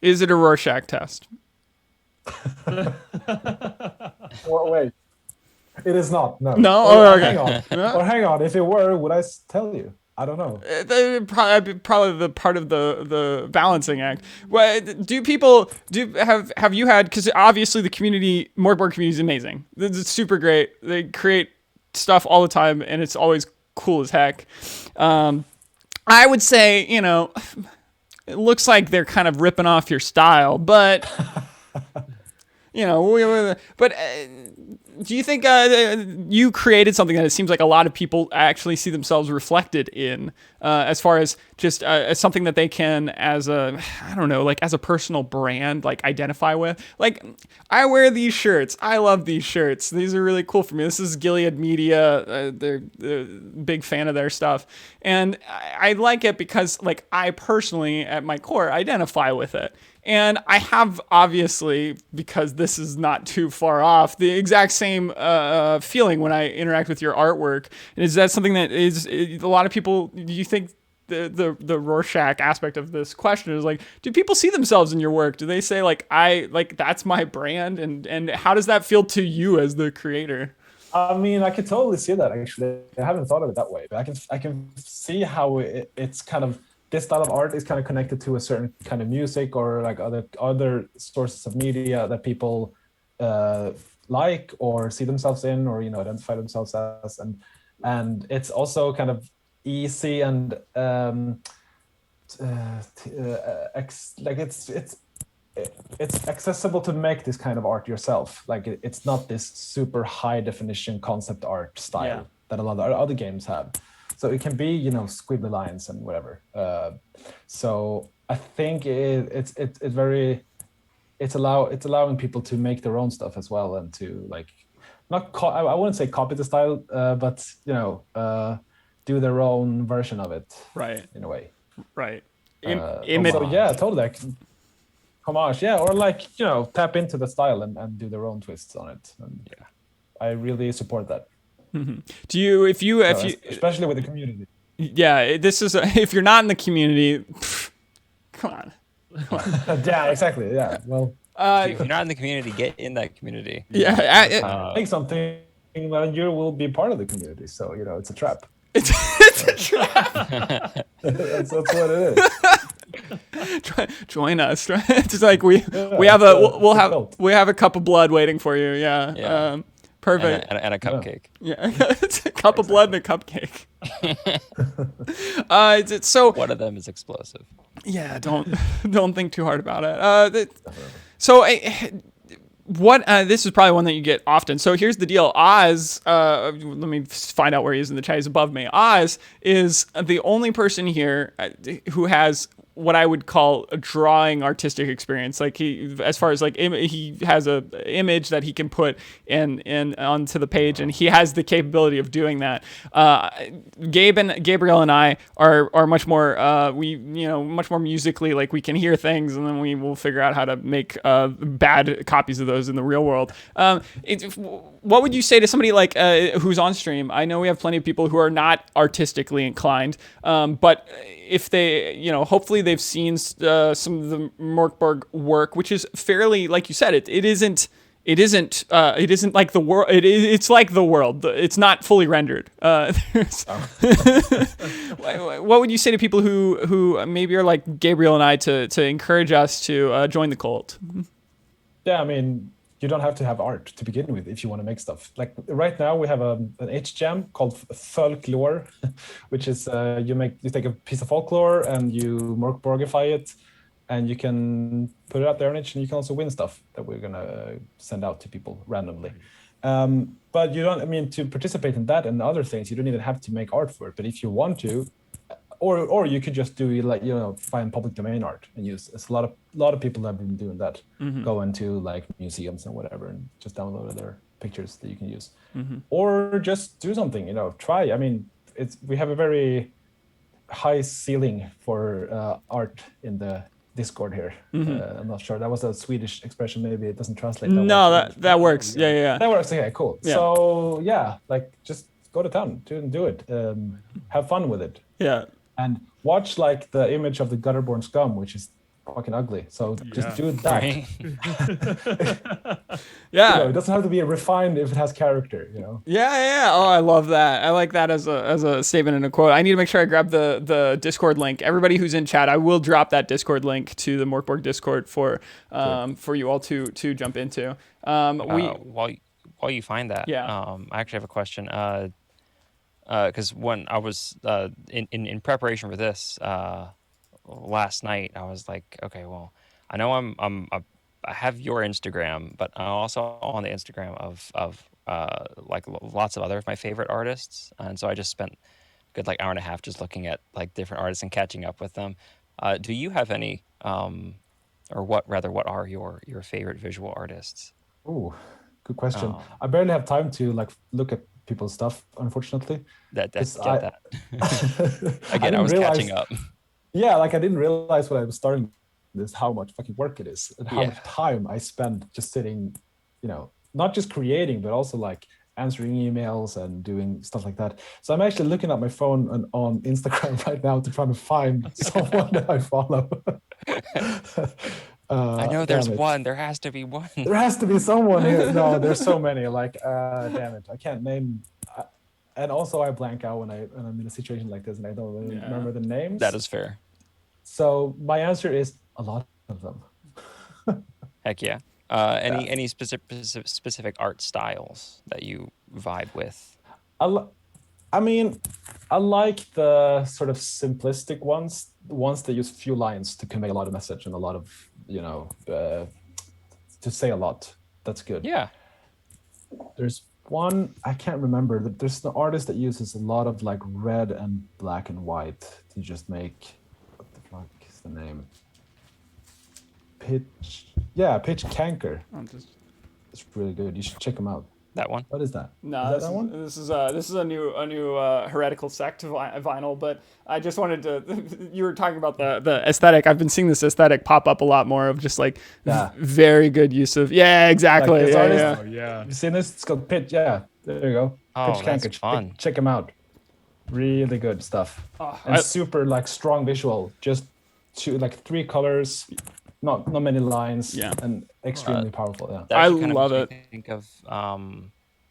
Is it a Rorschach test? Well, wait, it is not. No. No. Okay. Hang on. Or hang on. If it were, would I tell you? I don't know. Probably the part of the balancing act. Well, have you had, because obviously the community, MorkBorg community is amazing. It's super great. They create stuff all the time and it's always cool as heck. I would say, it looks like they're kind of ripping off your style, but do you think you created something that it seems like a lot of people actually see themselves reflected in, as far as just as something that they can, as a personal brand, like identify with? Like, I wear these shirts. I love these shirts. These are really cool for me. This is Gilead Media. They're a big fan of their stuff. And I like it because, like, I personally, at my core, identify with it. And I have, obviously, because this is not too far off, the exact same feeling when I interact with your artwork. And is that something that is a lot of people? Do you think the Rorschach aspect of this question is like, do people see themselves in your work? Do they say that's my brand? And how does that feel to you as the creator? I mean, I could totally see that. Actually, I haven't thought of it that way, but I can see how it's kind of. This style of art is kind of connected to a certain kind of music or like other sources of media that people like or see themselves in, or identify themselves as, and it's also kind of easy and it's accessible to make this kind of art yourself. Like it's not this super high definition concept art style that a lot of other games have. So it can be, squiggly lines and whatever. So I think it's allowing people to make their own stuff as well, and to like, I wouldn't say copy the style, but do their own version of it. Right. In a way. Right. So yeah, totally. Like, homage, yeah, or like tap into the style and do their own twists on it. And I really support that. Mm-hmm. Do you, if you, especially with the community? Yeah, this is if you're not in the community, come on. Yeah, exactly. Yeah. Well, if you're not in the community, get in that community. Yeah, make something, and you will be part of the community. So it's a trap. It's a trap. That's what it is. Join us. It's like we have a cup of blood waiting for you. Yeah. Perfect. And a cupcake. Yeah. It's a cup of blood and a cupcake. So one of them is explosive. Yeah, don't think too hard about it. This is probably one that you get often. So here's the deal. Oz, let me find out where he is in the chat. He's above me. Oz is the only person here who has what I would call a drawing artistic experience. Like he has a image that he can put in onto the page, and he has the capability of doing that. Gabriel and I are much more much more musically, like we can hear things, and then we will figure out how to make bad copies of those in the real world. What would you say to somebody like who's on stream? I know we have plenty of people who are not artistically inclined, but if they, hopefully they've seen some of the MorkBorg work, which is fairly, like you said, it isn't like the world. It's like the world. It's not fully rendered. What would you say to people who maybe are like Gabriel and I to encourage us to join the cult? Yeah, I mean, you don't have to have art to begin with if you want to make stuff. Like right now we have an HJam called Folklore, which is you take a piece of folklore and you MorkBorgify it, and you can put it out there on it, and you can also win stuff that we're gonna send out to people randomly. But you don't, to participate in that and other things, you don't even have to make art for it. But if you want to, or you could just do find public domain art and use. It's a lot of people have been doing that. Mm-hmm. Go into like museums and whatever and just download their pictures that you can use, Mm-hmm. or just do something. Try. I mean, we have a very high ceiling for art in the Discord here. Mm-hmm. I'm not sure. That was a Swedish expression. Maybe it doesn't translate that well. No, that works. Yeah. That works. Okay, cool. Yeah. So yeah, like just go to town, do it. Have fun with it. Yeah. And watch like the image of the gutterborn scum, which is fucking ugly. So just do that. Right? Yeah. It doesn't have to be refined if it has character. Yeah. Oh, I love that. I like that as a statement and a quote. I need to make sure I grab the Discord link. Everybody who's in chat, I will drop that Discord link to the MorkBorg Discord for you all to jump into. While you find that, Yeah. I actually have a question. Because when I was in preparation for this last night, I was like, okay, well, I know I have your Instagram, but I'm also on the Instagram of like lots of other of my favorite artists, and so I just spent a good like hour and a half just looking at like different artists and catching up with them. Do you have any, or what are your favorite visual artists? Ooh, good question. I barely have time to like look at people's stuff, unfortunately. That. Again, I was catching up. Yeah, like I didn't realize when I was starting this how much fucking work it is and how much time I spend just sitting, not just creating, but also like answering emails and doing stuff like that. So I'm actually looking at my phone on Instagram right now to try to find someone that I follow. I know there's one. There has to be one. There has to be someone here. No, there's so many. Like, damn it, I can't name. And also, I blank out when I'm in a situation like this, and I don't really remember the names. That is fair. So my answer is a lot of them. Heck yeah. Any specific art styles that you vibe with? I mean, I like the sort of simplistic ones, the ones that use few lines to convey a lot of message and a lot of, to say a lot. That's good. Yeah. There's one, I can't remember. There's the artist that uses a lot of like red and black and white to just make, what the fuck is the name? Pitch Canker. It's really good. You should check him out. That one? What is that? No, is that one? This is a new heretical sect vinyl. But I just wanted to. You were talking about the aesthetic. I've been seeing this aesthetic pop up a lot more of just like very good use of. Yeah, exactly. Like Oh, yeah. You seen this? It's called Pitch. Yeah, there you go. Oh, Pitch that's Canker. fun. Check him out. Really good stuff. And super like strong visual. Just like 3 colors. Not many lines, and extremely powerful. Yeah, I love it. Think of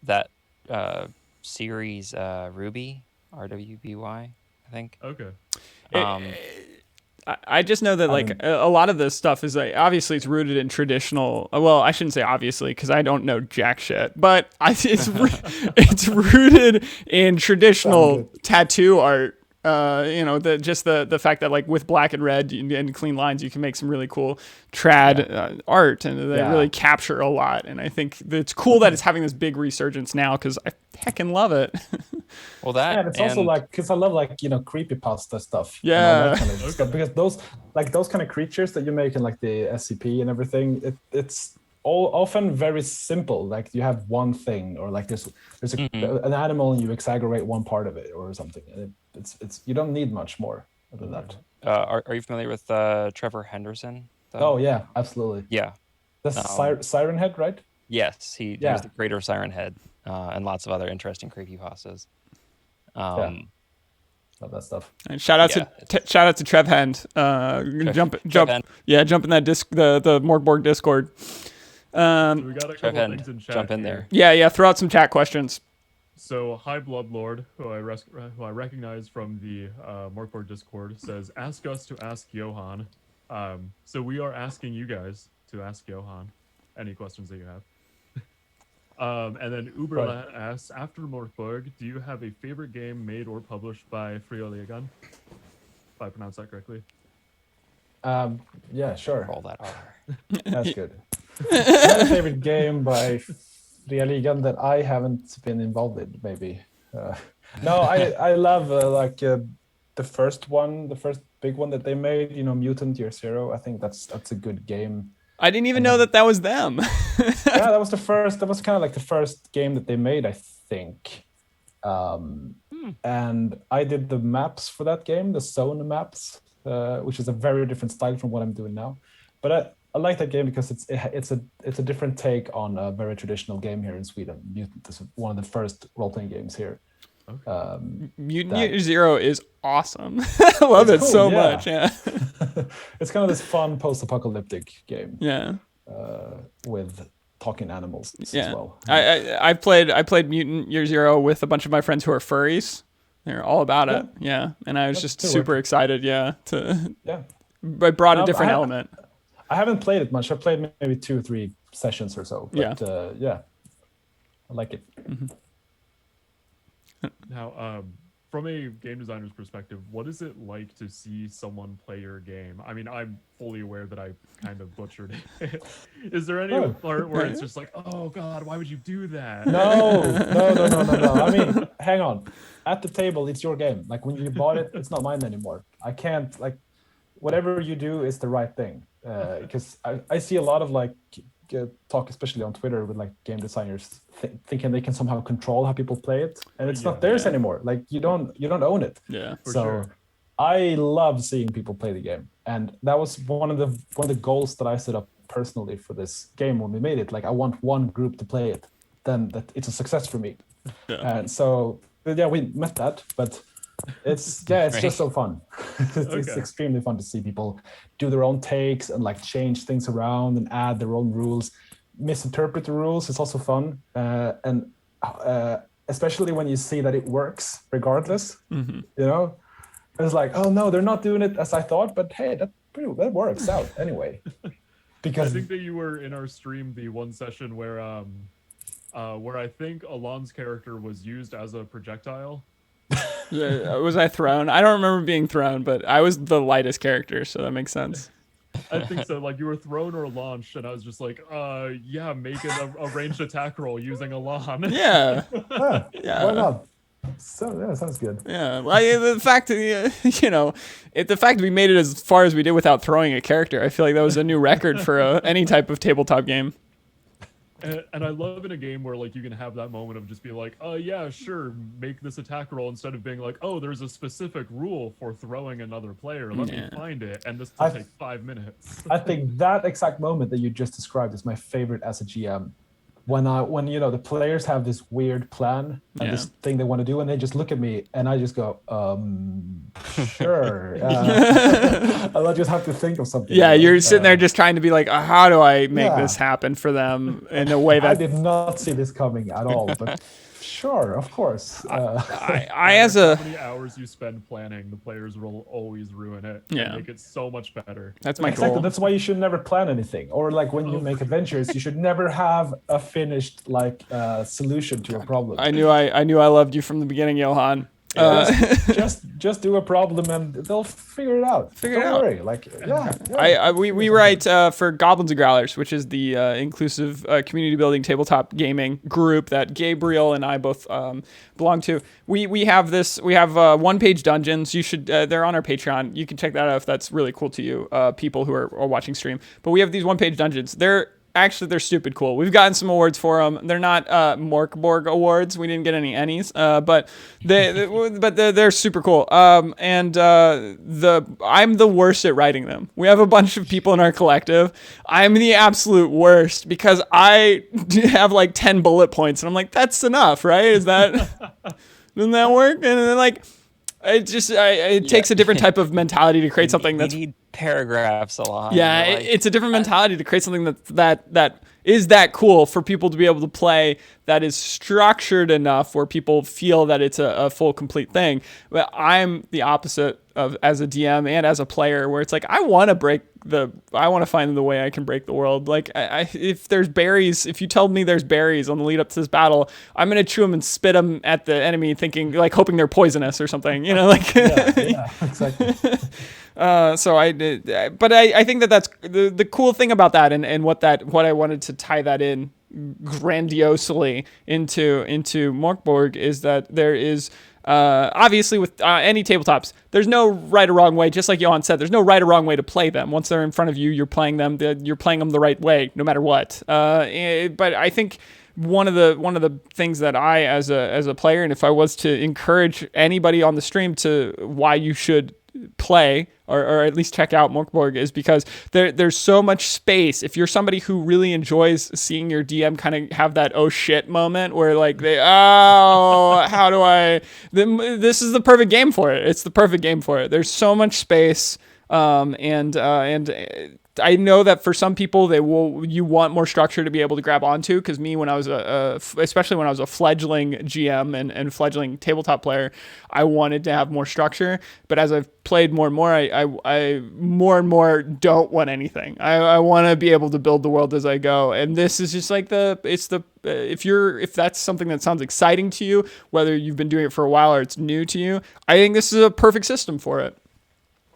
that series Ruby, RWBY, I think. Okay. I just know that like a lot of this stuff is like, obviously it's rooted in traditional. Well, I shouldn't say obviously because I don't know jack shit, but it's rooted in traditional tattoo art. The fact that like with black and red and clean lines, you can make some really cool trad art, and they really capture a lot. And I think it's cool that it's having this big resurgence now because I heckin' love it. Well, and it's also like because I love like creepypasta stuff. Yeah, kind of stuff, because those kind of creatures that you make in like the SCP and everything, it's all often very simple. Like you have one thing, or like there's an animal and you exaggerate one part of it or something. And it's you don't need much more than that. Are you familiar with Trevor Henderson? Oh yeah, absolutely. Yeah, that's Siren Head, right? Yes, he was the creator of Siren Head and lots of other interesting creepypastas. Love that stuff. And shout out to Trev Hand. Jump in that the MorkBorg Discord. So we got a couple things in chat. Jump in there. Yeah. Throw out some chat questions. So High Bloodlord, who I recognize from the MorkBorg Discord, says, "Ask us to ask Johan." So we are asking you guys to ask Johan any questions that you have. And then Uberlat asks, after MorkBorg, do you have a favorite game made or published by Frioligan? If I pronounce that correctly. Yeah, sure. Roll that R. That's good. My favorite game by Frioligan that I haven't been involved in, maybe. No, I love the first big one that they made, Mutant Year Zero. I think that's a good game. I didn't even know that was them. Yeah, that was the first. That was kind of like the first game that they made, I think. And I did the maps for that game, the zone maps, which is a very different style from what I'm doing now. But I like that game because it's a different take on a very traditional game here in Sweden. Mutant is one of the first role-playing games here. Okay. Mutant Year Zero is awesome. I love it so much. Yeah. It's kind of this fun post-apocalyptic game. Yeah. With talking animals as well. I played Mutant Year Zero with a bunch of my friends who are furries. They're all about it. Yeah. And I was just super excited. I brought a different element. I haven't played it much. I played maybe 2 or 3 sessions or so. But I like it. Mm-hmm. Now, from a game designer's perspective, what is it like to see someone play your game? I mean, I'm fully aware that I kind of butchered it. Is there any part where it's just like, oh God, why would you do that? No. I mean, hang on. At the table, it's your game. Like when you bought it, it's not mine anymore. I can't whatever you do is the right thing. Because I see a lot of talk, especially on Twitter, with game designers thinking they can somehow control how people play it, and it's not theirs anymore. You don't own it. Yeah. Sure. I love seeing people play the game, and that was one of the goals that I set up personally for this game when we made it. I want one group to play it, then that it's a success for me. Yeah. And so we met that, but it's just so fun. It's extremely fun to see people do their own takes and change things around and add their own rules, misinterpret the rules. It's also fun, and especially when you see that it works regardless. Mm-hmm. It's oh no, they're not doing it as I thought, but hey, that works out anyway. Because I think that you were in our stream the one session where I think Alon's character was used as a projectile. Was I thrown? I don't remember being thrown, but I was the lightest character, so that makes sense. I think so. You were thrown or launched, and I was just make a ranged attack roll using Alon. Yeah. Why not? So sounds good. Yeah, the fact the fact we made it as far as we did without throwing a character, I feel like that was a new record for any type of tabletop game. And I love in a game where you can have that moment of just being yeah, sure, make this attack roll, instead of being oh, there's a specific rule for throwing another player. Let me find it, and this will take 5 minutes. I think that exact moment that you just described is my favorite as a GM. When the players have this weird plan and this thing they want to do, and they just look at me, and I just go, sure. I'll just have to think of something. Yeah, you're sitting there just trying to be how do I make this happen for them in a way that I did not see this coming at all, but sure, of course. I as a how many hours you spend planning, the players will always ruin it. Yeah. And make it so much better. That's my goal. goal. That's why you should never plan anything. Or when you make adventures, you should never have a finished solution to a problem. I knew I loved you from the beginning, Johan. Just do a problem and they'll figure it out. Don't worry. We write for Goblins and Growlers, which is the inclusive community building tabletop gaming group that Gabriel and I both belong to. We have 1-page dungeons. You should they're on our Patreon. You can check that out if that's really cool to you, people who are watching stream. But we have these 1-page dungeons. They're stupid cool. We've gotten some awards for them. They're not MorkBorg awards. We didn't get any Ennies, but they're super cool. I'm the worst at writing them. We have a bunch of people in our collective. I'm the absolute worst because I have 10 bullet points, and I'm that's enough, right? Doesn't that work? And then it takes a different type of mentality to create something that's. You need paragraphs a lot. Yeah, it's a different mentality to create something that is that cool for people to be able to play, that is structured enough where people feel that it's a full, complete thing. But I'm the opposite of as a DM and as a player, where it's I want to find the way I can break the world. If there's berries, if you told me there's berries on the lead up to this battle, I'm going to chew them and spit them at the enemy, thinking, hoping they're poisonous or something, yeah, exactly. So I did, but I think that's the cool thing about that, and what I wanted to tie that in grandiosely into MorkBorg is that there is obviously with any tabletops, there's no right or wrong way. Just like Johan said, there's no right or wrong way to play them. Once they're in front of you, you're playing them the right way, no matter what. But I think one of the things that I, as a player, and if I was to encourage anybody on the stream to why you should play or at least check out MorkBorg, is because there's so much space. If you're somebody who really enjoys seeing your DM kind of have that oh shit moment where like how do I, this is the perfect game for it. It's the perfect game for it. There's so much space, and I know that for some people you want more structure to be able to grab onto, because me, when I was especially when I was a fledgling GM and fledgling tabletop player, I wanted to have more structure. But as I've played more and more, I more and more don't want anything. I want to be able to build the world as I go. And this is just like if that's something that sounds exciting to you, whether you've been doing it for a while or it's new to you, I think this is a perfect system for it.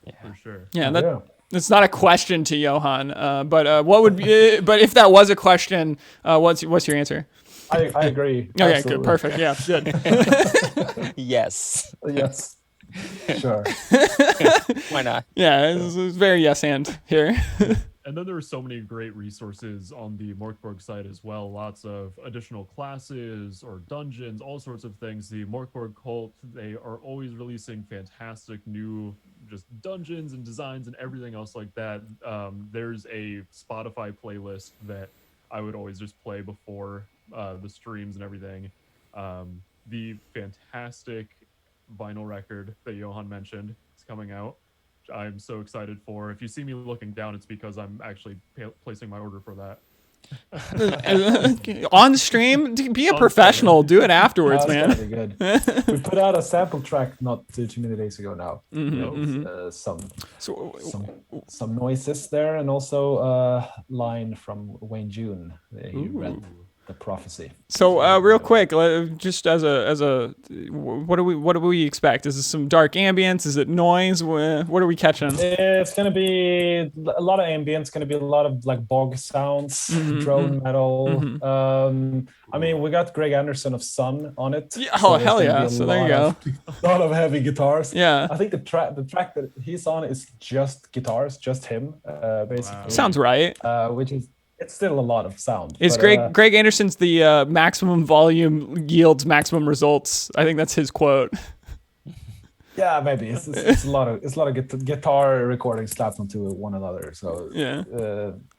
Yeah, for sure. Yeah. It's not a question to Johan, but what would be? But if that was a question, what's your answer? I agree. Okay, Absolutely. good, perfect. Yeah, good. Yes. Yes. Sure. Why not? Yeah, it's very yes and here. And then there are so many great resources on the MorkBorg site as well. Lots of additional classes or dungeons, all sorts of things. The MorkBorg cult, they are always releasing fantastic new just dungeons and designs and everything else like that. There's a Spotify playlist that I would always just play before the streams and everything. The fantastic vinyl record that Johan mentioned is coming out. I'm so excited for. If you see me looking down, it's because I'm actually placing my order for that. On stream, be a professional. Do it afterwards, man. That's good. We put out a sample track not too many days ago now. Some noises there, and also a line from Wayne June. He read the prophecy. So real quick, just as a what do we expect? Is this some dark ambience? Is it noise? What are we catching? It's gonna be a lot of ambience. Gonna be a lot of like bog sounds, drone metal. I mean, we got Greg Anderson of Sun on it. Yeah, oh hell yeah! So there you go. A lot of heavy guitars. Yeah. I think the track that he's on is just guitars, just him, basically. Wow. Sounds right. Which is. It's still a lot of sound. Is Greg Anderson's the maximum volume yields maximum results? I think that's his quote. Yeah, maybe it's a lot of guitar recordings slapped onto one another. So yeah,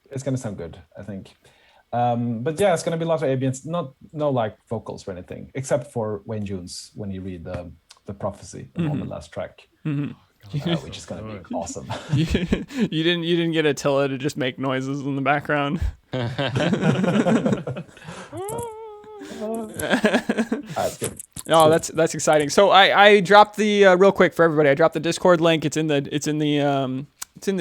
it's gonna sound good, I think. But yeah, it's gonna be a lot of ambience, no like vocals or anything, except for Wayne June's when you read the prophecy on the last track. Which is gonna be awesome. you didn't get Attila to just make noises in the background. That's good. Oh, that's exciting. So I dropped the real quick for everybody. I dropped the Discord link. It's in the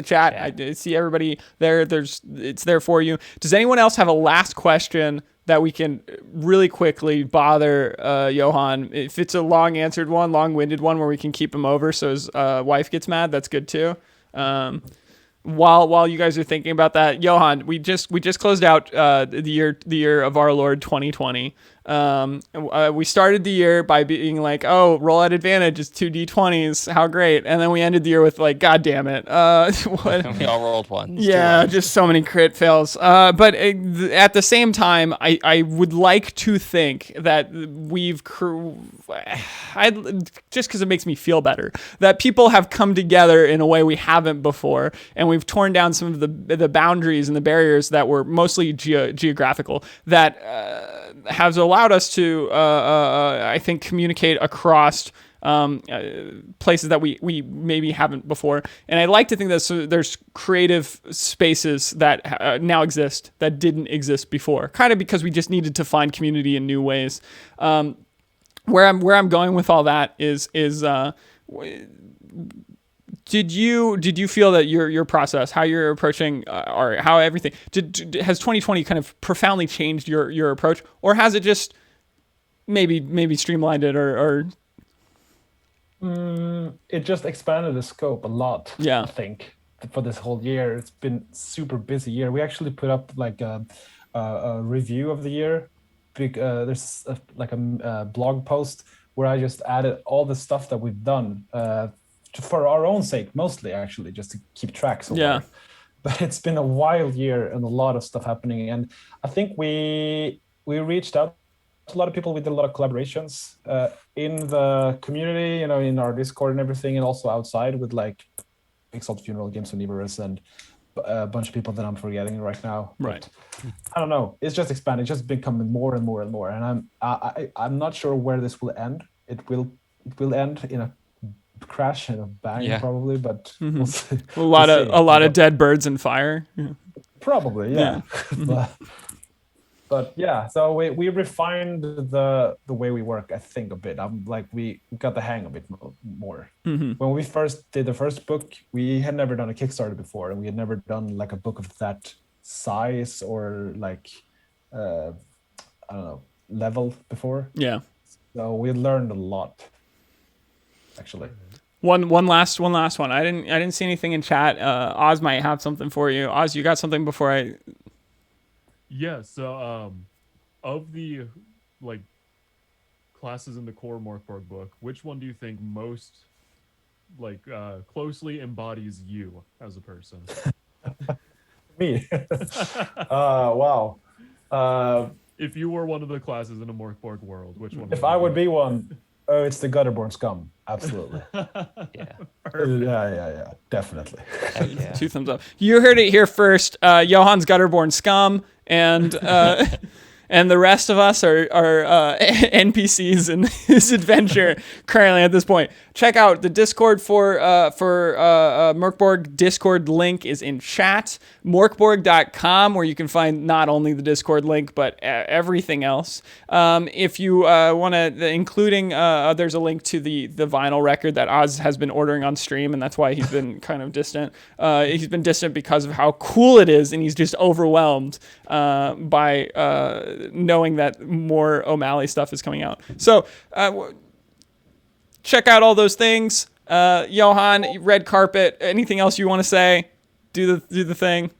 chat. I see everybody there. It's there for you. Does anyone else have a last question that we can really quickly bother Johan? If it's a long-winded one where we can keep him over so his wife gets mad, that's good too. While you guys are thinking about that, Johan, we just closed out the year of our Lord 2020. We started the year by being like, oh, roll at advantage is 2 d20s, how great, and then we ended the year with like, god damn it, we all rolled ones. Yeah, just so many crit fails. But at the same time, I would like to think that just because it makes me feel better, that people have come together in a way we haven't before, and we've torn down some of the boundaries and the barriers that were mostly geographical that has allowed us to, I think, communicate across places that we maybe haven't before. And I like to think that there's creative spaces that now exist that didn't exist before, kind of because we just needed to find community in new ways. Where I'm going with all that is did you feel that your process, how you're approaching, or how everything has 2020 kind of profoundly changed your approach, or has it just maybe streamlined it, or it just expanded the scope a lot? Yeah, I think for this whole year, it's been super busy year. We actually put up like a review of the year. There's a blog post where I just added all the stuff that we've done for our own sake, mostly actually, just to keep track. So Yeah. far. But it's been a wild year and a lot of stuff happening, and I think we reached out to a lot of people. We did a lot of collaborations in the community, in our Discord and everything, and also outside with like Exalted Funeral, Games Universe, and a bunch of people that I'm forgetting right now. Right. But I don't know. It's just expanding. It's just becoming more and more and more. And I'm not sure where this will end. It will end in a crash and a bang, probably. But we'll see. A lot of dead birds and fire. Yeah. Probably, yeah. But yeah, so we refined the way we work, I think, a bit. I'm like, we got the hang of it more. When we first did the first book, we had never done a Kickstarter before, and we had never done like a book of that size or like I don't know, level before. Yeah. So we learned a lot, actually. One last one. I didn't see anything in chat. Oz might have something for you. Oz, you got something before I? Yeah, so of the like classes in the core MorkBorg book, which one do you think most like closely embodies you as a person? Me. Wow. If you were one of the classes in a MorkBorg world, which one? If I would be one, it's the Gutterborn Scum. Absolutely. Yeah. Definitely. Yeah. 2 thumbs up. You heard it here first. Johan's Gutterborn Scum, and and the rest of us are NPCs in his adventure currently at this point. Check out the Discord for MorkBorg. Discord link is in chat. MorkBorg.com, where you can find not only the Discord link, but everything else. If you want to, including, there's a link to the vinyl record that Oz has been ordering on stream, and that's why he's been kind of distant. He's been distant because of how cool it is, and he's just overwhelmed by knowing that more O'Malley stuff is coming out. So check out all those things. Johan, red carpet. Anything else you want to say? Do the thing.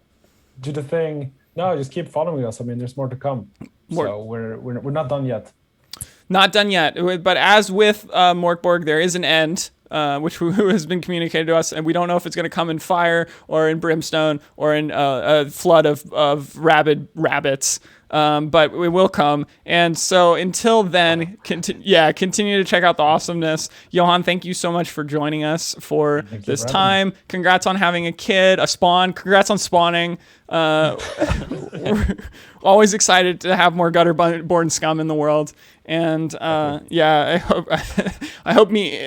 Do the thing. No, just keep following us. I mean, there's more to come. So we're not done yet. Not done yet. But as with MorkBorg, there is an end, which has been communicated to us, and we don't know if it's going to come in fire or in brimstone or in a flood of rabid rabbits. But it will come. And so until then, continue to check out the awesomeness. Johan, thank you so much for joining us for this time. Congrats on having a kid, a spawn. Congrats on spawning. We're always excited to have more Gutterborn Scum in the world. And I hope me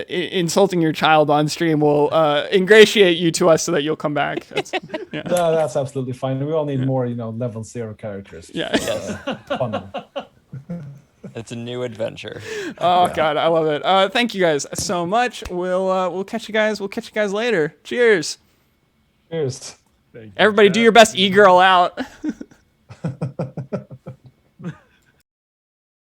insulting your child on stream will ingratiate you to us so that you'll come back. That's absolutely fine. We all need more, level 0 characters. Yeah. Fun. It's a new adventure. Oh God, I love it. Thank you guys so much. We'll catch you guys. We'll catch you guys later. Cheers. Cheers. Thank you. Everybody, do your best e-girl out.